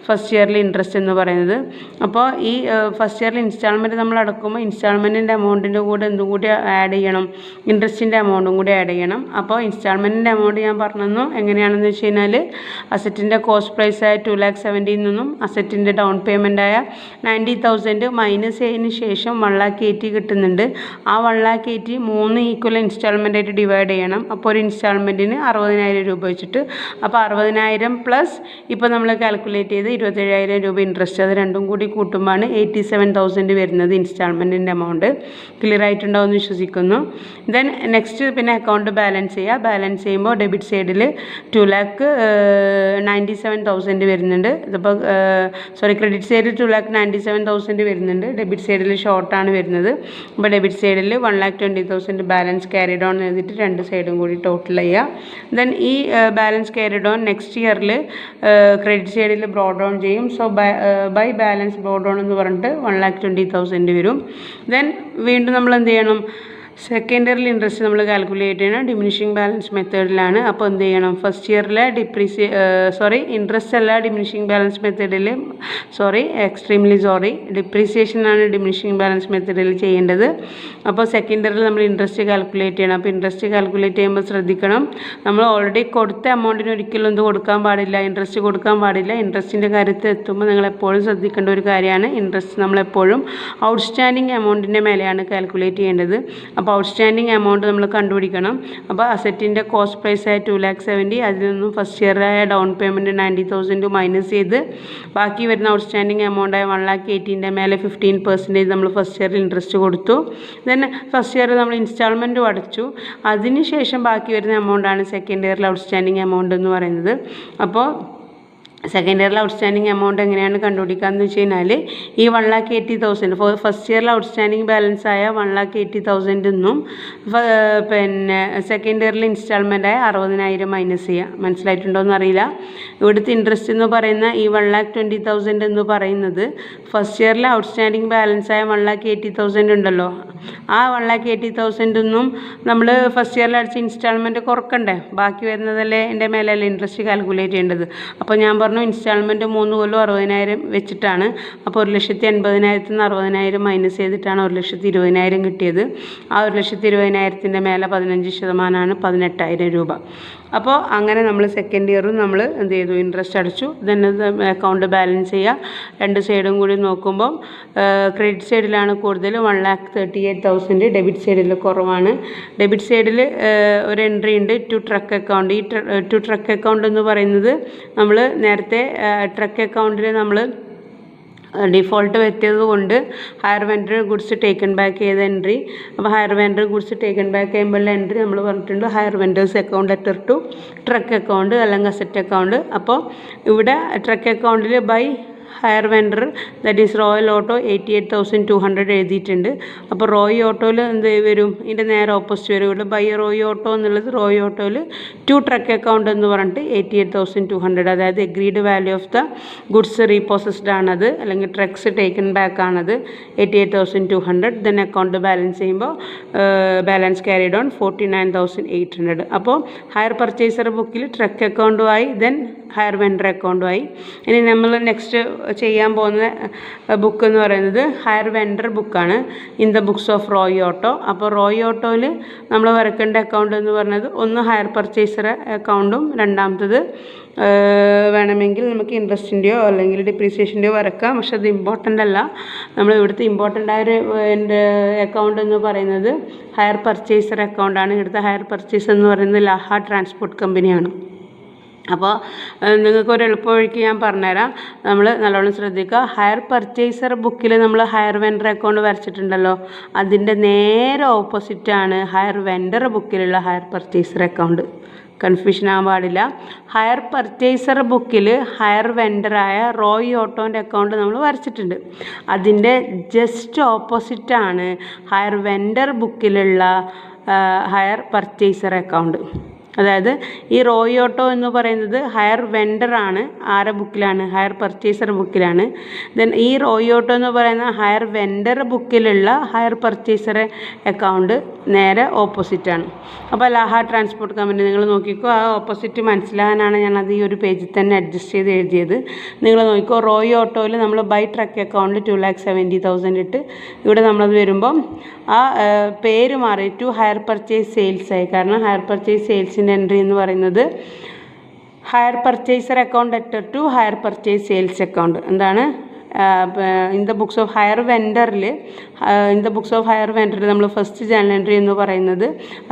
ഫസ്റ്റ് ഇയറിൽ ഇൻട്രസ്റ്റ് എന്ന് പറയുന്നത്. അപ്പോൾ ഈ ഫസ്റ്റ് ഇയറിൽ ഇൻസ്റ്റാൾമെൻറ്റ് നമ്മൾ അടക്കുമ്പോൾ ഇൻസ്റ്റാൾമെൻറ്റിൻ്റെ എമൗണ്ടിൻ്റെ കൂടെ എന്തും കൂടി ആഡ് ചെയ്യണം, ഇൻട്രസ്റ്റിൻ്റെ എമൗണ്ടും കൂടി ആഡ് ചെയ്യണം. അപ്പോൾ ഇൻസ്റ്റാൾമെൻറ്റിൻ്റെ എമൗണ്ട് ഞാൻ പറഞ്ഞു എങ്ങനെയാണെന്ന് വെച്ച് കഴിഞ്ഞാൽ അസറ്റിൻ്റെ കോസ്റ്റ് പ്രൈസായ 2,70,000 നിന്നും അസറ്റിൻ്റെ ഡൗൺ പേയ്മെൻറ്റായ 90,000 മൈനസ് ചെയ്തതിന് ശേഷം 1,80,000 കിട്ടുന്നുണ്ട്. ആ 1,80,000 3 ഈക്വൽ ഇൻസ്റ്റാൾമെൻറ്റായിട്ട് ഡിവൈഡ് ചെയ്യണം. അപ്പോൾ ഒരു ഇൻസ്റ്റാൾമെൻറ്റിന് 60,000 രൂപ വെച്ചിട്ട്, അപ്പോൾ 60,000 പ്ലസ് ഇപ്പോൾ നമ്മൾ കാൽക്കുലേറ്റ് ചെയ്ത് 27,000 രൂപ ഇൻട്രസ്റ്റ്, അത് രണ്ടും കൂടി കൂട്ടുമ്പോഴാണ് 87,000 വരുന്നത് ഇൻസ്റ്റാൾമെൻറ്റിൻ്റെ എമൗണ്ട്. ക്ലിയർ ആയിട്ടുണ്ടാവുമെന്ന് വിശ്വസിക്കുന്നു. ദെൻ നെക്സ്റ്റ് പിന്നെ അക്കൗണ്ട് ബാലൻസ് ചെയ്യുക. ബാലൻസ് ചെയ്യുമ്പോൾ ഡെബിറ്റ് സൈഡിൽ 2,97,000 വരുന്നുണ്ട്. ഇതിപ്പോൾ ക്രെഡിറ്റ് സൈഡിൽ 2,97,000 വരുന്നുണ്ട്, ഡെബിറ്റ് സൈഡിൽ ഷോർട്ടാണ് വരുന്നത്. അപ്പോൾ ഡെബിറ്റ് സൈഡിൽ 1,20,000 ബാലൻസ് ക്യാരിഡ് ഓൺ എഴുതിയിട്ട് രണ്ട് സൈഡും കൂടി ടോട്ടൽ ചെയ്യുക. ദെൻ ഈ ബാലൻസ് ക്യാരിഡ് ഓൺ നെക്സ്റ്റ് ഇയറിൽ ക്രെഡിറ്റ് സൈഡിൽ ബ്രോഡ് ഡൗൺ ചെയ്യും. So by balance brought down എന്ന് പറഞ്ഞിട്ട് 1,20,000 വരും. ദെൻ വീണ്ടും നമ്മൾ എന്ത് ചെയ്യണം, സെക്കൻഡ് ഇയറിൽ ഇൻട്രസ്റ്റ് നമ്മൾ കാൽക്കുലേറ്റ് ചെയ്യണം ഡിമിനിഷിങ് ബാലൻസ് മെത്തേഡിലാണ്. അപ്പോൾ എന്ത് ചെയ്യണം, ഫസ്റ്റ് ഇയറിലെ ഇൻട്രസ്റ്റ് അല്ല ഡിമിനിഷിങ് ബാലൻസ് മെത്തേഡിൽ, ഡിപ്രീസിയേഷനാണ് ഡിമിനിഷിങ് ബാലൻസ് മെത്തേഡിൽ ചെയ്യേണ്ടത്. അപ്പോൾ സെക്കൻഡ് ഇയറിൽ നമ്മൾ ഇൻട്രസ്റ്റ് കാൽക്കുലേറ്റ് ചെയ്യണം. അപ്പോൾ ഇൻട്രസ്റ്റ് കാൽക്കുലേറ്റ് ചെയ്യുമ്പോൾ ശ്രദ്ധിക്കണം, നമ്മൾ ഓൾറെഡി കൊടുത്ത എമൗണ്ടിന് ഒരിക്കലും എന്ത് കൊടുക്കാൻ പാടില്ല, ഇൻട്രസ്റ്റ് കൊടുക്കാൻ പാടില്ല. ഇൻട്രസ്റ്റിൻ്റെ കാര്യത്തിൽ എത്തുമ്പോൾ നിങ്ങൾ എപ്പോഴും ശ്രദ്ധിക്കേണ്ട ഒരു കാര്യമാണ്, ഇൻട്രസ്റ്റ് നമ്മളെപ്പോഴും ഔട്ട്സ്റ്റാൻഡിങ് എമൗണ്ടിൻ്റെ മേലെയാണ് കാൽക്കുലേറ്റ് ചെയ്യേണ്ടത്. അപ്പോൾ ഔട്ട്സ്റ്റാൻഡിങ് എമൗണ്ട് നമ്മൾ കണ്ടുപിടിക്കണം. അപ്പോൾ അസറ്റിൻ്റെ കോസ്റ്റ് പ്രൈസായ 2,70,000, അതിൽ നിന്നും ഫസ്റ്റ് ഇയറായ ഡൗൺ പേയ്മെൻറ്റ് 90,000 മൈനസ് ചെയ്ത് ബാക്കി വരുന്ന ഔട്ട്സ്റ്റാൻഡിങ് എമൗണ്ടായ 1,80,000 മേലെ 15% നമ്മൾ ഫസ്റ്റ് ഇയറിൽ ഇൻട്രസ്റ്റ് കൊടുത്തു. ദെൻ ഫസ്റ്റ് ഇയർ നമ്മൾ ഇൻസ്റ്റാൾമെൻറ്റും അടച്ചു. അതിന് ശേഷം ബാക്കി വരുന്ന എമൗണ്ടാണ് സെക്കൻഡ് ഇയറിൽ ഔട്ട്സ്റ്റാൻഡിങ് എമൗണ്ട് എന്ന് പറയുന്നത്. അപ്പോൾ സെക്കൻഡ് ഇയറിൽ ഔട്ട്സ്റ്റാൻഡിങ് എമൗണ്ട് എങ്ങനെയാണ് കണ്ടുപിടിക്കുക എന്ന് വെച്ച് കഴിഞ്ഞാൽ ഈ 1,80,000 ഫസ്റ്റ് ഇയറിൽ ഔട്ട്സ്റ്റാൻഡിങ് ബാലൻസ് ആയ 1,80,000 നിന്നും പിന്നെ സെക്കൻഡ് ഇയറിൽ ഇൻസ്റ്റാൾമെൻ്റ് ആയ 60,000 മൈനസ് ചെയ്യുക. മനസ്സിലായിട്ടുണ്ടോയെന്ന് അറിയില്ല. ഇവിടുത്തെ ഇൻട്രസ്റ്റ് എന്ന് പറയുന്ന ഈ 1,20,000 എന്ന് പറയുന്നത് ഫസ്റ്റ് ഇയറിൽ ഔട്ട്സ്റ്റാൻഡിങ് ബാലൻസ് ആയ 1,80,000 ഉണ്ടല്ലോ, ആ 1,80,000 നിന്നും നമ്മൾ ഫസ്റ്റ് ഇയറിൽ അടിച്ച ഇൻസ്റ്റാൾമെൻറ്റ് കുറക്കണ്ടേ, ബാക്കി വരുന്നതല്ലേ എൻ്റെ മേലല്ലേ ഇൻട്രസ്റ്റ് കാൽക്കുലേറ്റ് ചെയ്യേണ്ടത്. അപ്പോൾ ഞാൻ ഇൻസ്റ്റാൾമെൻറ്റ് 3 കൊല്ലം 60,000 വെച്ചിട്ടാണ്. അപ്പോൾ 1,80,000 നിന്ന് 60,000 മൈനസ് ചെയ്തിട്ടാണ് 1,20,000 കിട്ടിയത്. ആ 1,20,000 മേലെ 15% 18,000 രൂപ. അപ്പോൾ അങ്ങനെ നമ്മൾ സെക്കൻഡ് ഇയറും നമ്മൾ എന്ത് ചെയ്തു, ഇൻട്രസ്റ്റ് അടച്ചു. ദെൻ അക്കൗണ്ട് ബാലൻസ് ചെയ്യുക. രണ്ട് സൈഡും കൂടി നോക്കുമ്പോൾ ക്രെഡിറ്റ് സൈഡിലാണ് കൂടുതൽ 1,38,000, ഡെബിറ്റ് സൈഡിൽ കുറവാണ്. ഡെബിറ്റ് സൈഡിൽ ഒരു എൻട്രി ഉണ്ട്, ടു ട്രക്ക് അക്കൗണ്ട്. ഈ ടു ട്രക്ക് അക്കൗണ്ട് എന്ന് പറയുന്നത് നമ്മൾ നേരത്തെ ട്രക്ക് അക്കൗണ്ടിൽ നമ്മൾ ഡിഫോൾട്ട് വരുത്തിയത് കൊണ്ട് hire vendor goods taken back ചെയ്ത എൻട്രി. അപ്പോൾ hire vendor goods taken back ചെയ്യുമ്പോഴുള്ള എൻട്രി നമ്മൾ പറഞ്ഞിട്ടുണ്ട് hire vendors account letter to truck account അല്ലെങ്കിൽ അസറ്റ് അക്കൗണ്ട്. അപ്പോൾ ഇവിടെ ട്രക്ക് അക്കൗണ്ടിൽ by hire vendor that is royal auto 88,200 എഴുതിയിട്ടുണ്ട്. അപ്പോൾ റോയ് ഓട്ടോയിൽ എന്ത് വരും, ഇതിൻ്റെ നേരെ ഓപ്പോസിറ്റ് വരും. ഇവിടെ ബൈ റോയ് ഓട്ടോ എന്നുള്ളത് റോയ് ഓട്ടോയിൽ ടു ട്രക്ക് അക്കൗണ്ട് എന്ന് പറഞ്ഞിട്ട് 88,200, അതായത് agreed value of the goods reprocessed ആണത്, അല്ലെങ്കിൽ ട്രക്സ് ടേക്കൺ ബാക്ക് ആണത് 88,200. ദെൻ അക്കൗണ്ട് ബാലൻസ് ചെയ്യുമ്പോൾ ബാലൻസ് ക്യാരിഡ് ഓൺ 49,800. അപ്പോൾ ഹയർ പർച്ചേസർ ബുക്കിൽ ട്രക്ക് അക്കൗണ്ടുമായി ദെൻ ഹയർ വെൻഡർ അക്കൗണ്ടുമായി. ഇനി നമ്മൾ നെക്സ്റ്റ് ചെയ്യാൻ പോകുന്ന ബുക്ക് എന്ന് പറയുന്നത് ഹയർ വെൻഡർ ബുക്കാണ്, in the books of Roy auto. അപ്പോൾ റോയ് ഓട്ടോയിൽ നമ്മൾ വരക്കേണ്ട അക്കൗണ്ട് എന്ന് പറഞ്ഞത് ഒന്ന് ഹയർ പർച്ചേസർ അക്കൗണ്ടും രണ്ടാമത്തത് വേണമെങ്കിൽ നമുക്ക് ഇൻട്രസ്റ്റിൻ്റെയോ അല്ലെങ്കിൽ ഡിപ്രീസിയേഷൻ്റെയോ വരക്കാം. പക്ഷെ അത് ഇമ്പോർട്ടൻ്റ് അല്ല. നമ്മൾ ഇവിടുത്തെ ഇമ്പോർട്ടൻ്റ് ആയൊരു അക്കൗണ്ട് എന്ന് പറയുന്നത് ഹയർ പർച്ചേസർ അക്കൗണ്ടാണ്. ഇവിടുത്തെ ഹയർ പർച്ചേസർ എന്ന് പറയുന്നത് ലാഹ ട്രാൻസ്പോർട്ട് കമ്പനിയാണ്. അപ്പോൾ നിങ്ങൾക്കൊരു എളുപ്പവഴിക്ക് ഞാൻ പറഞ്ഞുതരാം, നമ്മൾ നല്ലോണം ശ്രദ്ധിക്കുക. ഹയർ പർച്ചേസർ ബുക്കിൽ നമ്മൾ ഹയർ വെൻഡർ അക്കൗണ്ട് വരച്ചിട്ടുണ്ടല്ലോ, അതിൻ്റെ നേരെ ഓപ്പോസിറ്റാണ് ഹയർ വെൻഡർ ബുക്കിലുള്ള ഹയർ പർച്ചേസർ അക്കൗണ്ട്. കൺഫ്യൂഷൻ ആകാൻ പാടില്ല. ഹയർ പർച്ചേസർ ബുക്കിൽ ഹയർ വെൻഡറായ റോയ് ഓട്ടോൻ്റെ അക്കൗണ്ട് നമ്മൾ വരച്ചിട്ടുണ്ട്. അതിൻ്റെ ജസ്റ്റ് ഓപ്പോസിറ്റാണ് ഹയർ വെൻഡർ ബുക്കിലുള്ള ഹയർ പർച്ചേസർ അക്കൗണ്ട്. അതായത് ഈ റോയ് ഓട്ടോ എന്ന് പറയുന്നത് ഹയർ വെൻഡറാണ്. ആരുടെ ബുക്കിലാണ്? ഹയർ പർച്ചേസർ ബുക്കിലാണ്. ദെൻ ഈ റോയ് ഓട്ടോ എന്ന് പറയുന്ന ഹയർ വെൻഡർ ബുക്കിലുള്ള ഹയർ പർച്ചേസർ അക്കൗണ്ട് നേരെ ഓപ്പോസിറ്റാണ്. അപ്പോൾ ലാഹ ട്രാൻസ്പോർട്ട് കമ്പനി നിങ്ങൾ നോക്കിക്കോ. ആ ഓപ്പോസിറ്റ് മനസ്സിലാകാനാണ് ഞാനത് ഈ ഒരു പേജിൽ തന്നെ അഡ്ജസ്റ്റ് ചെയ്ത് എഴുതിയത്. നിങ്ങൾ നോക്കിക്കോ, റോയ് ഓട്ടോയിൽ നമ്മൾ ബൈ ട്രക്ക് അക്കൗണ്ട് 2,70,000 ഇട്ട് ഇവിടെ നമ്മളത് വരുമ്പം ആ പേര് മാറി ടു ഹയർ പർച്ചേസ് സെയിൽസായി. കാരണം ഹയർ പർച്ചേസ് സെയിൽസിൻ്റെ എൻട്രി എന്ന് പറയുന്നത് hire purchaser account letter to hire purchase sales account. എന്താണ്? In the books of hire വെൻഡറിൽ നമ്മൾ ഫസ്റ്റ് ജേണൽ എൻട്രി എന്ന് പറയുന്നത്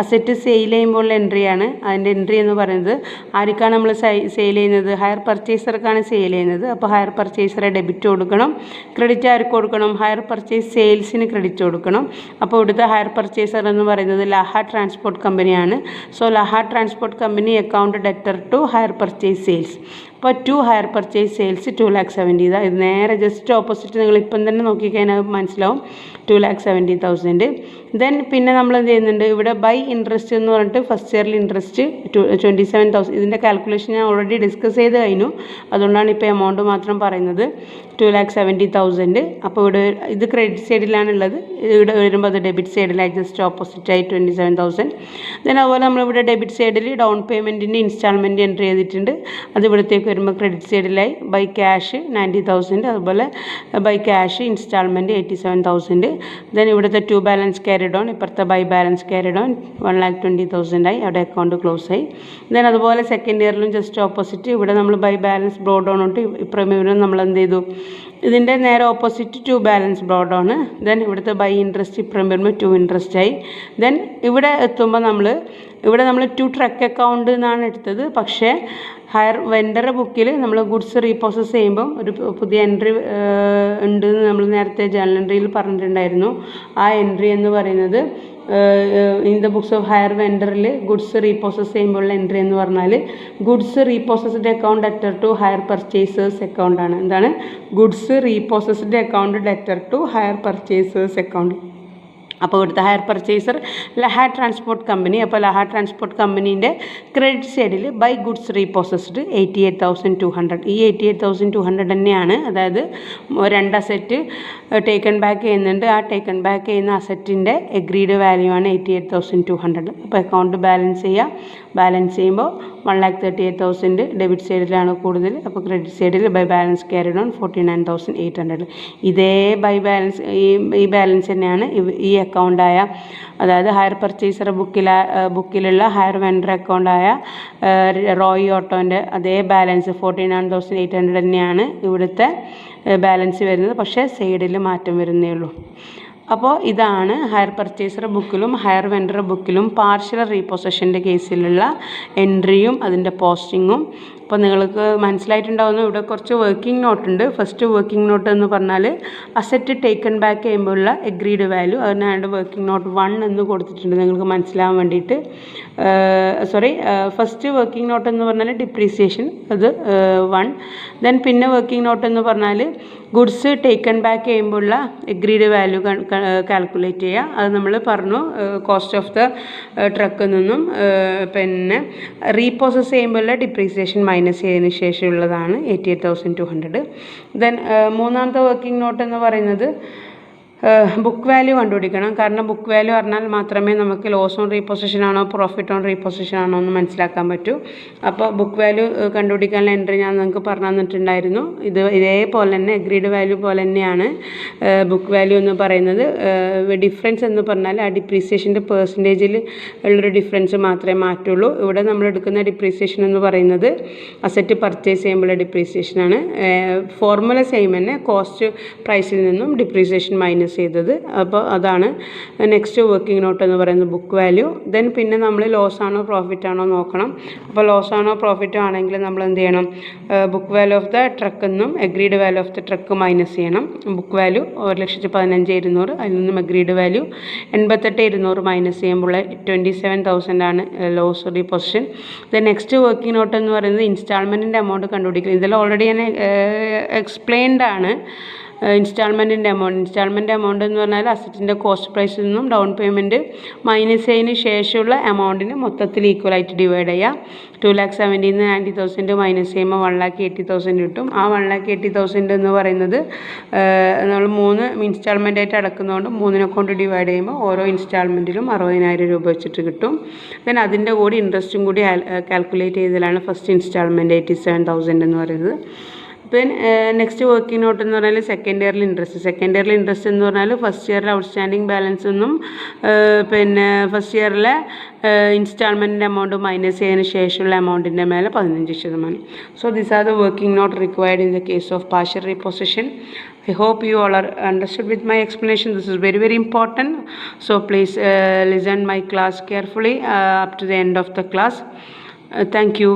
അസെറ്റ് സെയിൽ ചെയ്യുമ്പോഴുള്ള എൻട്രിയാണ്. അതിൻ്റെ എൻട്രി എന്ന് പറയുന്നത് ആർക്കാണ് നമ്മൾ സെയിൽ ചെയ്യുന്നത്? ഹയർ പർച്ചേസർക്കാണ് സെയിൽ ചെയ്യുന്നത്. അപ്പോൾ ഹയർ പർച്ചേസറെ ഡെബിറ്റ് കൊടുക്കണം. ക്രെഡിറ്റ് ആർക്ക് കൊടുക്കണം? ഹയർ പർച്ചേസ് സെയിൽസിന് ക്രെഡിറ്റ് കൊടുക്കണം. അപ്പോൾ ഇവിടുത്തെ ഹയർ പർച്ചേസർ എന്ന് പറയുന്നത് ലാഹ ട്രാൻസ്പോർട്ട് കമ്പനിയാണ്. So Laha transport company account debtor to hire purchase sales. അപ്പോൾ ടു ഹയർ പർച്ചേസ് സെയിൽസ് 2,70,000. ഇത് നേരെ ജസ്റ്റ് ഓപ്പോസിറ്റ്. നിങ്ങൾ ഇപ്പം തന്നെ നോക്കിക്കഴിഞ്ഞാൽ മനസ്സിലാവും 2,70,000. ദെൻ പിന്നെ നമ്മൾ എന്ത് ചെയ്യുന്നുണ്ട്, ഇവിടെ ബൈ ഇൻട്രസ്റ്റ് എന്ന് പറഞ്ഞിട്ട് ഫസ്റ്റ് ഇയറിൽ ഇൻട്രസ്റ്റ് 27,000. ഇതിൻ്റെ കാൽക്കുലേഷൻ ഞാൻ ഓൾറെഡി ഡിസ്കസ് ചെയ്ത് കഴിഞ്ഞു. അതുകൊണ്ടാണ് ഇപ്പോൾ എമൗണ്ട് മാത്രം പറയുന്നത് 2,70,000. അപ്പോൾ ഇവിടെ ഇത് ക്രെഡിറ്റ് സൈഡിലാണുള്ളത്. ഇവിടെ വരുമ്പോൾ അത് ഡെബിറ്റ് സൈഡിലായി ജസ്റ്റ് ഓപ്പോസിറ്റായി 27,000. ദെൻ അതുപോലെ നമ്മളിവിടെ ഡെബിറ്റ് സൈഡിൽ ഡൗൺ പേയ്മെൻറ്റിൻ്റെ ഇൻസ്റ്റാൾമെൻറ്റ് എൻട്രി ചെയ്തിട്ടുണ്ട്. അത് ഇവിടത്തേക്ക് വരുമ്പോൾ ക്രെഡിറ്റ് സൈഡിലായി ബൈ ക്യാഷ് 90,000. അതുപോലെ ബൈ ക്യാഷ് ഇൻസ്റ്റാൾമെൻറ്റ് 87,000. ദെൻ ഇവിടുത്തെ ടു ബാലൻസ് ക്യാരിഡ് ഓൺ, ഇപ്പുറത്തെ ബൈ ബാലൻസ് ക്യാരിഡ് ഓൺ 1,20,000 ആയി. അവിടെ അക്കൗണ്ട് ക്ലോസ് ആയി. ദെൻ അതുപോലെ സെക്കൻഡ് ഇയറിലും ജസ്റ്റ് ഓപ്പോസിറ്റ് ഇവിടെ നമ്മൾ ബൈ ബാലൻസ് ബ്രോഡ് ഓൺ ഉണ്ട്. ഇപ്പുറം നമ്മൾ എന്ത് ചെയ്തു, ഇതിൻ്റെ നേരെ opposite to balance brought on. Then ഇവിടുത്തെ ബൈ ഇൻട്രസ്റ്റ് ഇപ്പുറം വരുമ്പോൾ ടു ഇൻട്രസ്റ്റ് ആയി. ദെൻ ഇവിടെ എത്തുമ്പോൾ നമ്മൾ ടു ട്രക്ക് അക്കൗണ്ട് എന്നാണ് എടുത്തത്. പക്ഷേ ഹയർ വെൻഡർ ബുക്കിൽ നമ്മൾ ഗുഡ്സ് റീപ്രോസസ് ചെയ്യുമ്പം ഒരു പുതിയ എൻട്രി ഉണ്ട് എന്ന് നമ്മൾ നേരത്തെ ജേണൽ എൻട്രിയിൽ പറഞ്ഞിട്ടുണ്ടായിരുന്നു. ആ എൻട്രി എന്ന് പറയുന്നത് in the books of hire വെൻഡറിൽ ഗുഡ്സ് റീപ്രോസസ് ചെയ്യുമ്പോഴുള്ള എൻട്രി എന്ന് പറഞ്ഞാൽ goods reprocessed account letter to hire purchasers അക്കൗണ്ടാണ്. എന്താണ്? Goods reprocessed account letter to hire purchasers account. അപ്പോൾ ഇവിടുത്തെ hire purchaser Laha transport company. അപ്പോൾ ലാഹ ട്രാൻസ്പോർട്ട് കമ്പനീൻ്റെ ക്രെഡിറ്റ് സൈഡിൽ ബൈ ഗുഡ്സ് റീപ്രോസസ്ഡ് 88,200. ഈ 88,200 തന്നെയാണ്. അതായത് രണ്ട് അസെറ്റ് ടേക്കൺ ബാക്ക് ചെയ്യുന്നുണ്ട്. ആ ടേക്കൺ ബാക്ക് ചെയ്യുന്ന അസറ്റിൻ്റെ എഗ്രീഡ് വാല്യൂ ആണ് 88,200. അപ്പോൾ അക്കൗണ്ട് ബാലൻസ് ചെയ്യുമ്പോൾ 1,38,000 ഡെബിറ്റ് സൈഡിലാണ് കൂടുതൽ. അപ്പോൾ ക്രെഡിറ്റ് സൈഡിൽ ബൈ ബാലൻസ് ക്യാരിഡ് ഓൺ 49,800. ഇതേ ബൈ ബാലൻസ് ഈ ബാലൻസ് തന്നെയാണ് ഈ അക്കൗണ്ടായ, അതായത് ഹയർ പർച്ചേസർ ബുക്കിലുള്ള ഹയർ വെൻഡർ അക്കൗണ്ടായ റോയ് ഓട്ടോൻ്റെ അതേ ബാലൻസ് 49,800 തന്നെയാണ് ഇവിടുത്തെ ബാലൻസ് വരുന്നത്. പക്ഷേ സൈഡിൽ മാറ്റം വരുന്നേ ഉള്ളൂ. അപ്പോൾ ഇതാണ് ഹയർ പർച്ചേസർ ബുക്കിലും ഹയർ വെൻഡർ ബുക്കിലും പാർഷ്യൽ റീപൊസഷൻ്റെ കേസിലുള്ള എൻട്രിയും അതിൻ്റെ പോസ്റ്റിങ്ങും. അപ്പോൾ നിങ്ങൾക്ക് മനസ്സിലായിട്ടുണ്ടാവുന്നു. ഇവിടെ കുറച്ച് വർക്കിംഗ് നോട്ട് ഉണ്ട്. ഫസ്റ്റ് വർക്കിംഗ് നോട്ട് എന്ന് പറഞ്ഞാൽ അസറ്റ് ടേക്കൺ ബാക്ക് ചെയ്യുമ്പോഴുള്ള എഗ്രീഡ് വാല്യൂ. അതിനാണ്ട് വർക്കിംഗ് നോട്ട് 1 എന്ന് കൊടുത്തിട്ടുണ്ട് നിങ്ങൾക്ക് മനസ്സിലാവാൻ വേണ്ടിയിട്ട്. ഫസ്റ്റ് വർക്കിംഗ് നോട്ട് എന്ന് പറഞ്ഞാൽ ഡിപ്രീസിയേഷൻ, അത് 1. ദെൻ പിന്നെ വർക്കിംഗ് നോട്ട് എന്ന് പറഞ്ഞാൽ ഗുഡ്സ് ടേക്കൺ ബാക്ക് ചെയ്യുമ്പോഴുള്ള എഗ്രീഡ് വാല്യൂ കാൽക്കുലേറ്റ് ചെയ്യുക. അത് നമ്മൾ പറഞ്ഞു കോസ്റ്റ് ഓഫ് ദ ട്രക്കിൽ നിന്നും. പിന്നെ റീപ്രോസസ് ചെയ്യുമ്പോഴുള്ള ഡിപ്രീസിയേഷൻ മൈനസ് ചെയ്തതിന് ശേഷമുള്ളതാണ് 88,200. ദെൻ മൂന്നാമത്തെ വർക്കിംഗ് നോട്ട് എന്ന് പറയുന്നത് ബുക്ക് വാല്യൂ കണ്ടുപിടിക്കണം. കാരണം ബുക്ക് വാല്യൂ അറിഞ്ഞാൽ മാത്രമേ നമുക്ക് ലോസ് ഓൺ റീപൊസിഷൻ ആണോ പ്രോഫിറ്റ് ഓൺ റീപൊസിഷൻ ആണോ എന്ന് മനസ്സിലാക്കാൻ പറ്റൂ. അപ്പോൾ ബുക്ക് വാല്യൂ കണ്ടുപിടിക്കാനുള്ള എൻട്രി ഞാൻ നിങ്ങൾക്ക് പറഞ്ഞു തന്നിട്ടുണ്ടായിരുന്നു. ഇതേപോലെ തന്നെ അഗ്രീഡ് വാല്യൂ പോലെ തന്നെയാണ് ബുക്ക് വാല്യൂ എന്ന് പറയുന്നത്. ഡിഫറൻസ് എന്ന് പറഞ്ഞാൽ ആ ഡിപ്രീസിയേഷൻ്റെ പെർസെൻറ്റേജിൽ ഉള്ളൊരു ഡിഫറൻസ് മാത്രമേ മാറ്റുള്ളൂ. ഇവിടെ നമ്മൾ എടുക്കുന്ന ഡിപ്രീസിയേഷൻ എന്ന് പറയുന്നത് അസറ്റ് പർച്ചേസ് ചെയ്യുമ്പോഴുള്ള ഡിപ്രീസിയേഷനാണ്. ഫോർമുല സെയിം തന്നെ, കോസ്റ്റ് പ്രൈസിൽ നിന്നും ഡിപ്രീസിയേഷൻ മൈനസ് ചെയ്തത്. അപ്പോൾ അതാണ് നെക്സ്റ്റ് വർക്കിംഗ് നോട്ട് എന്ന് പറയുന്നത് ബുക്ക് വാല്യൂ. ദെൻ പിന്നെ നമ്മൾ ലോസ് ആണോ പ്രോഫിറ്റ് ആണോ നോക്കണം. അപ്പോൾ ലോസ് ആണോ പ്രോഫിറ്റോ ആണെങ്കിൽ നമ്മൾ എന്ത് ചെയ്യണം, book value of the truck എന്നും agreed value of the truck minus ചെയ്യണം. ബുക്ക് വാല്യൂ 1,15,200, അതിൽ നിന്നും അഗ്രീഡ് വാല്യൂ 88,200 മൈനസ് ചെയ്യുമ്പോൾ 27,000 ആണ് loss repossession. Then next working note എന്ന് പറയുന്നത് ഇൻസ്റ്റാൾമെൻറ്റിൻ്റെ എമൗണ്ട് കണ്ടുപിടിക്കുക. ഇതിൽ ഓൾറെഡി ഞാൻ എക്സ്പ്ലെയിൻഡ് ആണ് ഇൻസ്റ്റാൾമെൻറ്റിൻ്റെ എമൗണ്ട് എന്ന് പറഞ്ഞാൽ അസറ്റിൻ്റെ കോസ്റ്റ് പ്രൈസിൽ നിന്നും ഡൗൺ പേയ്മെൻറ്റ് മൈനസ് ചെയ്തതിന് ശേഷമുള്ള എമൗണ്ടിന് മൊത്തത്തിൽ ഈക്വലായിട്ട് ഡിവൈഡ് ചെയ്യുക. 2,70,000 90,000 മൈനസ് ചെയ്യുമ്പോൾ 1,80,000 കിട്ടും. ആ 1,80,000 എന്ന് പറയുന്നത് നമ്മൾ 3 ഇൻസ്റ്റാൾമെൻ്റ് ആയിട്ട് അടക്കുന്നതുകൊണ്ട് 3 കൊണ്ട് ഡിവൈഡ് ചെയ്യുമ്പോൾ ഓരോ ഇൻസ്റ്റാൾമെൻറ്റിലും 60,000 രൂപ വെച്ചിട്ട് കിട്ടും. ദെൻ അതിൻ്റെ കൂടി ഇൻട്രസ്റ്റും കൂടി കാൽക്കുലേറ്റ് ചെയ്തതിലാണ് ഫസ്റ്റ് ഇൻസ്റ്റാൾമെൻറ്റ് 87,000 എന്ന് പറയുന്നത്. പിന്നെ നെക്സ്റ്റ് വർക്കിംഗ് നോട്ട് എന്ന് പറഞ്ഞാൽ സെക്കൻഡ് ഇയറിൽ ഇൻട്രസ്റ്റ് എന്ന് പറഞ്ഞാൽ ഫസ്റ്റ് ഇയറിലെ ഔട്ട്സ്റ്റാൻഡിങ് ബാലൻസ് ഒന്നും പിന്നെ ഫസ്റ്റ് ഇയറിലെ ഇൻസ്റ്റാൾമെൻറ്റിൻ്റെ എമൗണ്ട് മൈനസ് ചെയ്തതിന് ശേഷമുള്ള എമൗണ്ടിൻ്റെ മേലെ 15%. So these are the working not required in the case of partial reposition. I hope you all are understood with my explanation. This is very, very important. So please listen my class carefully up to the end of the class. Thank you.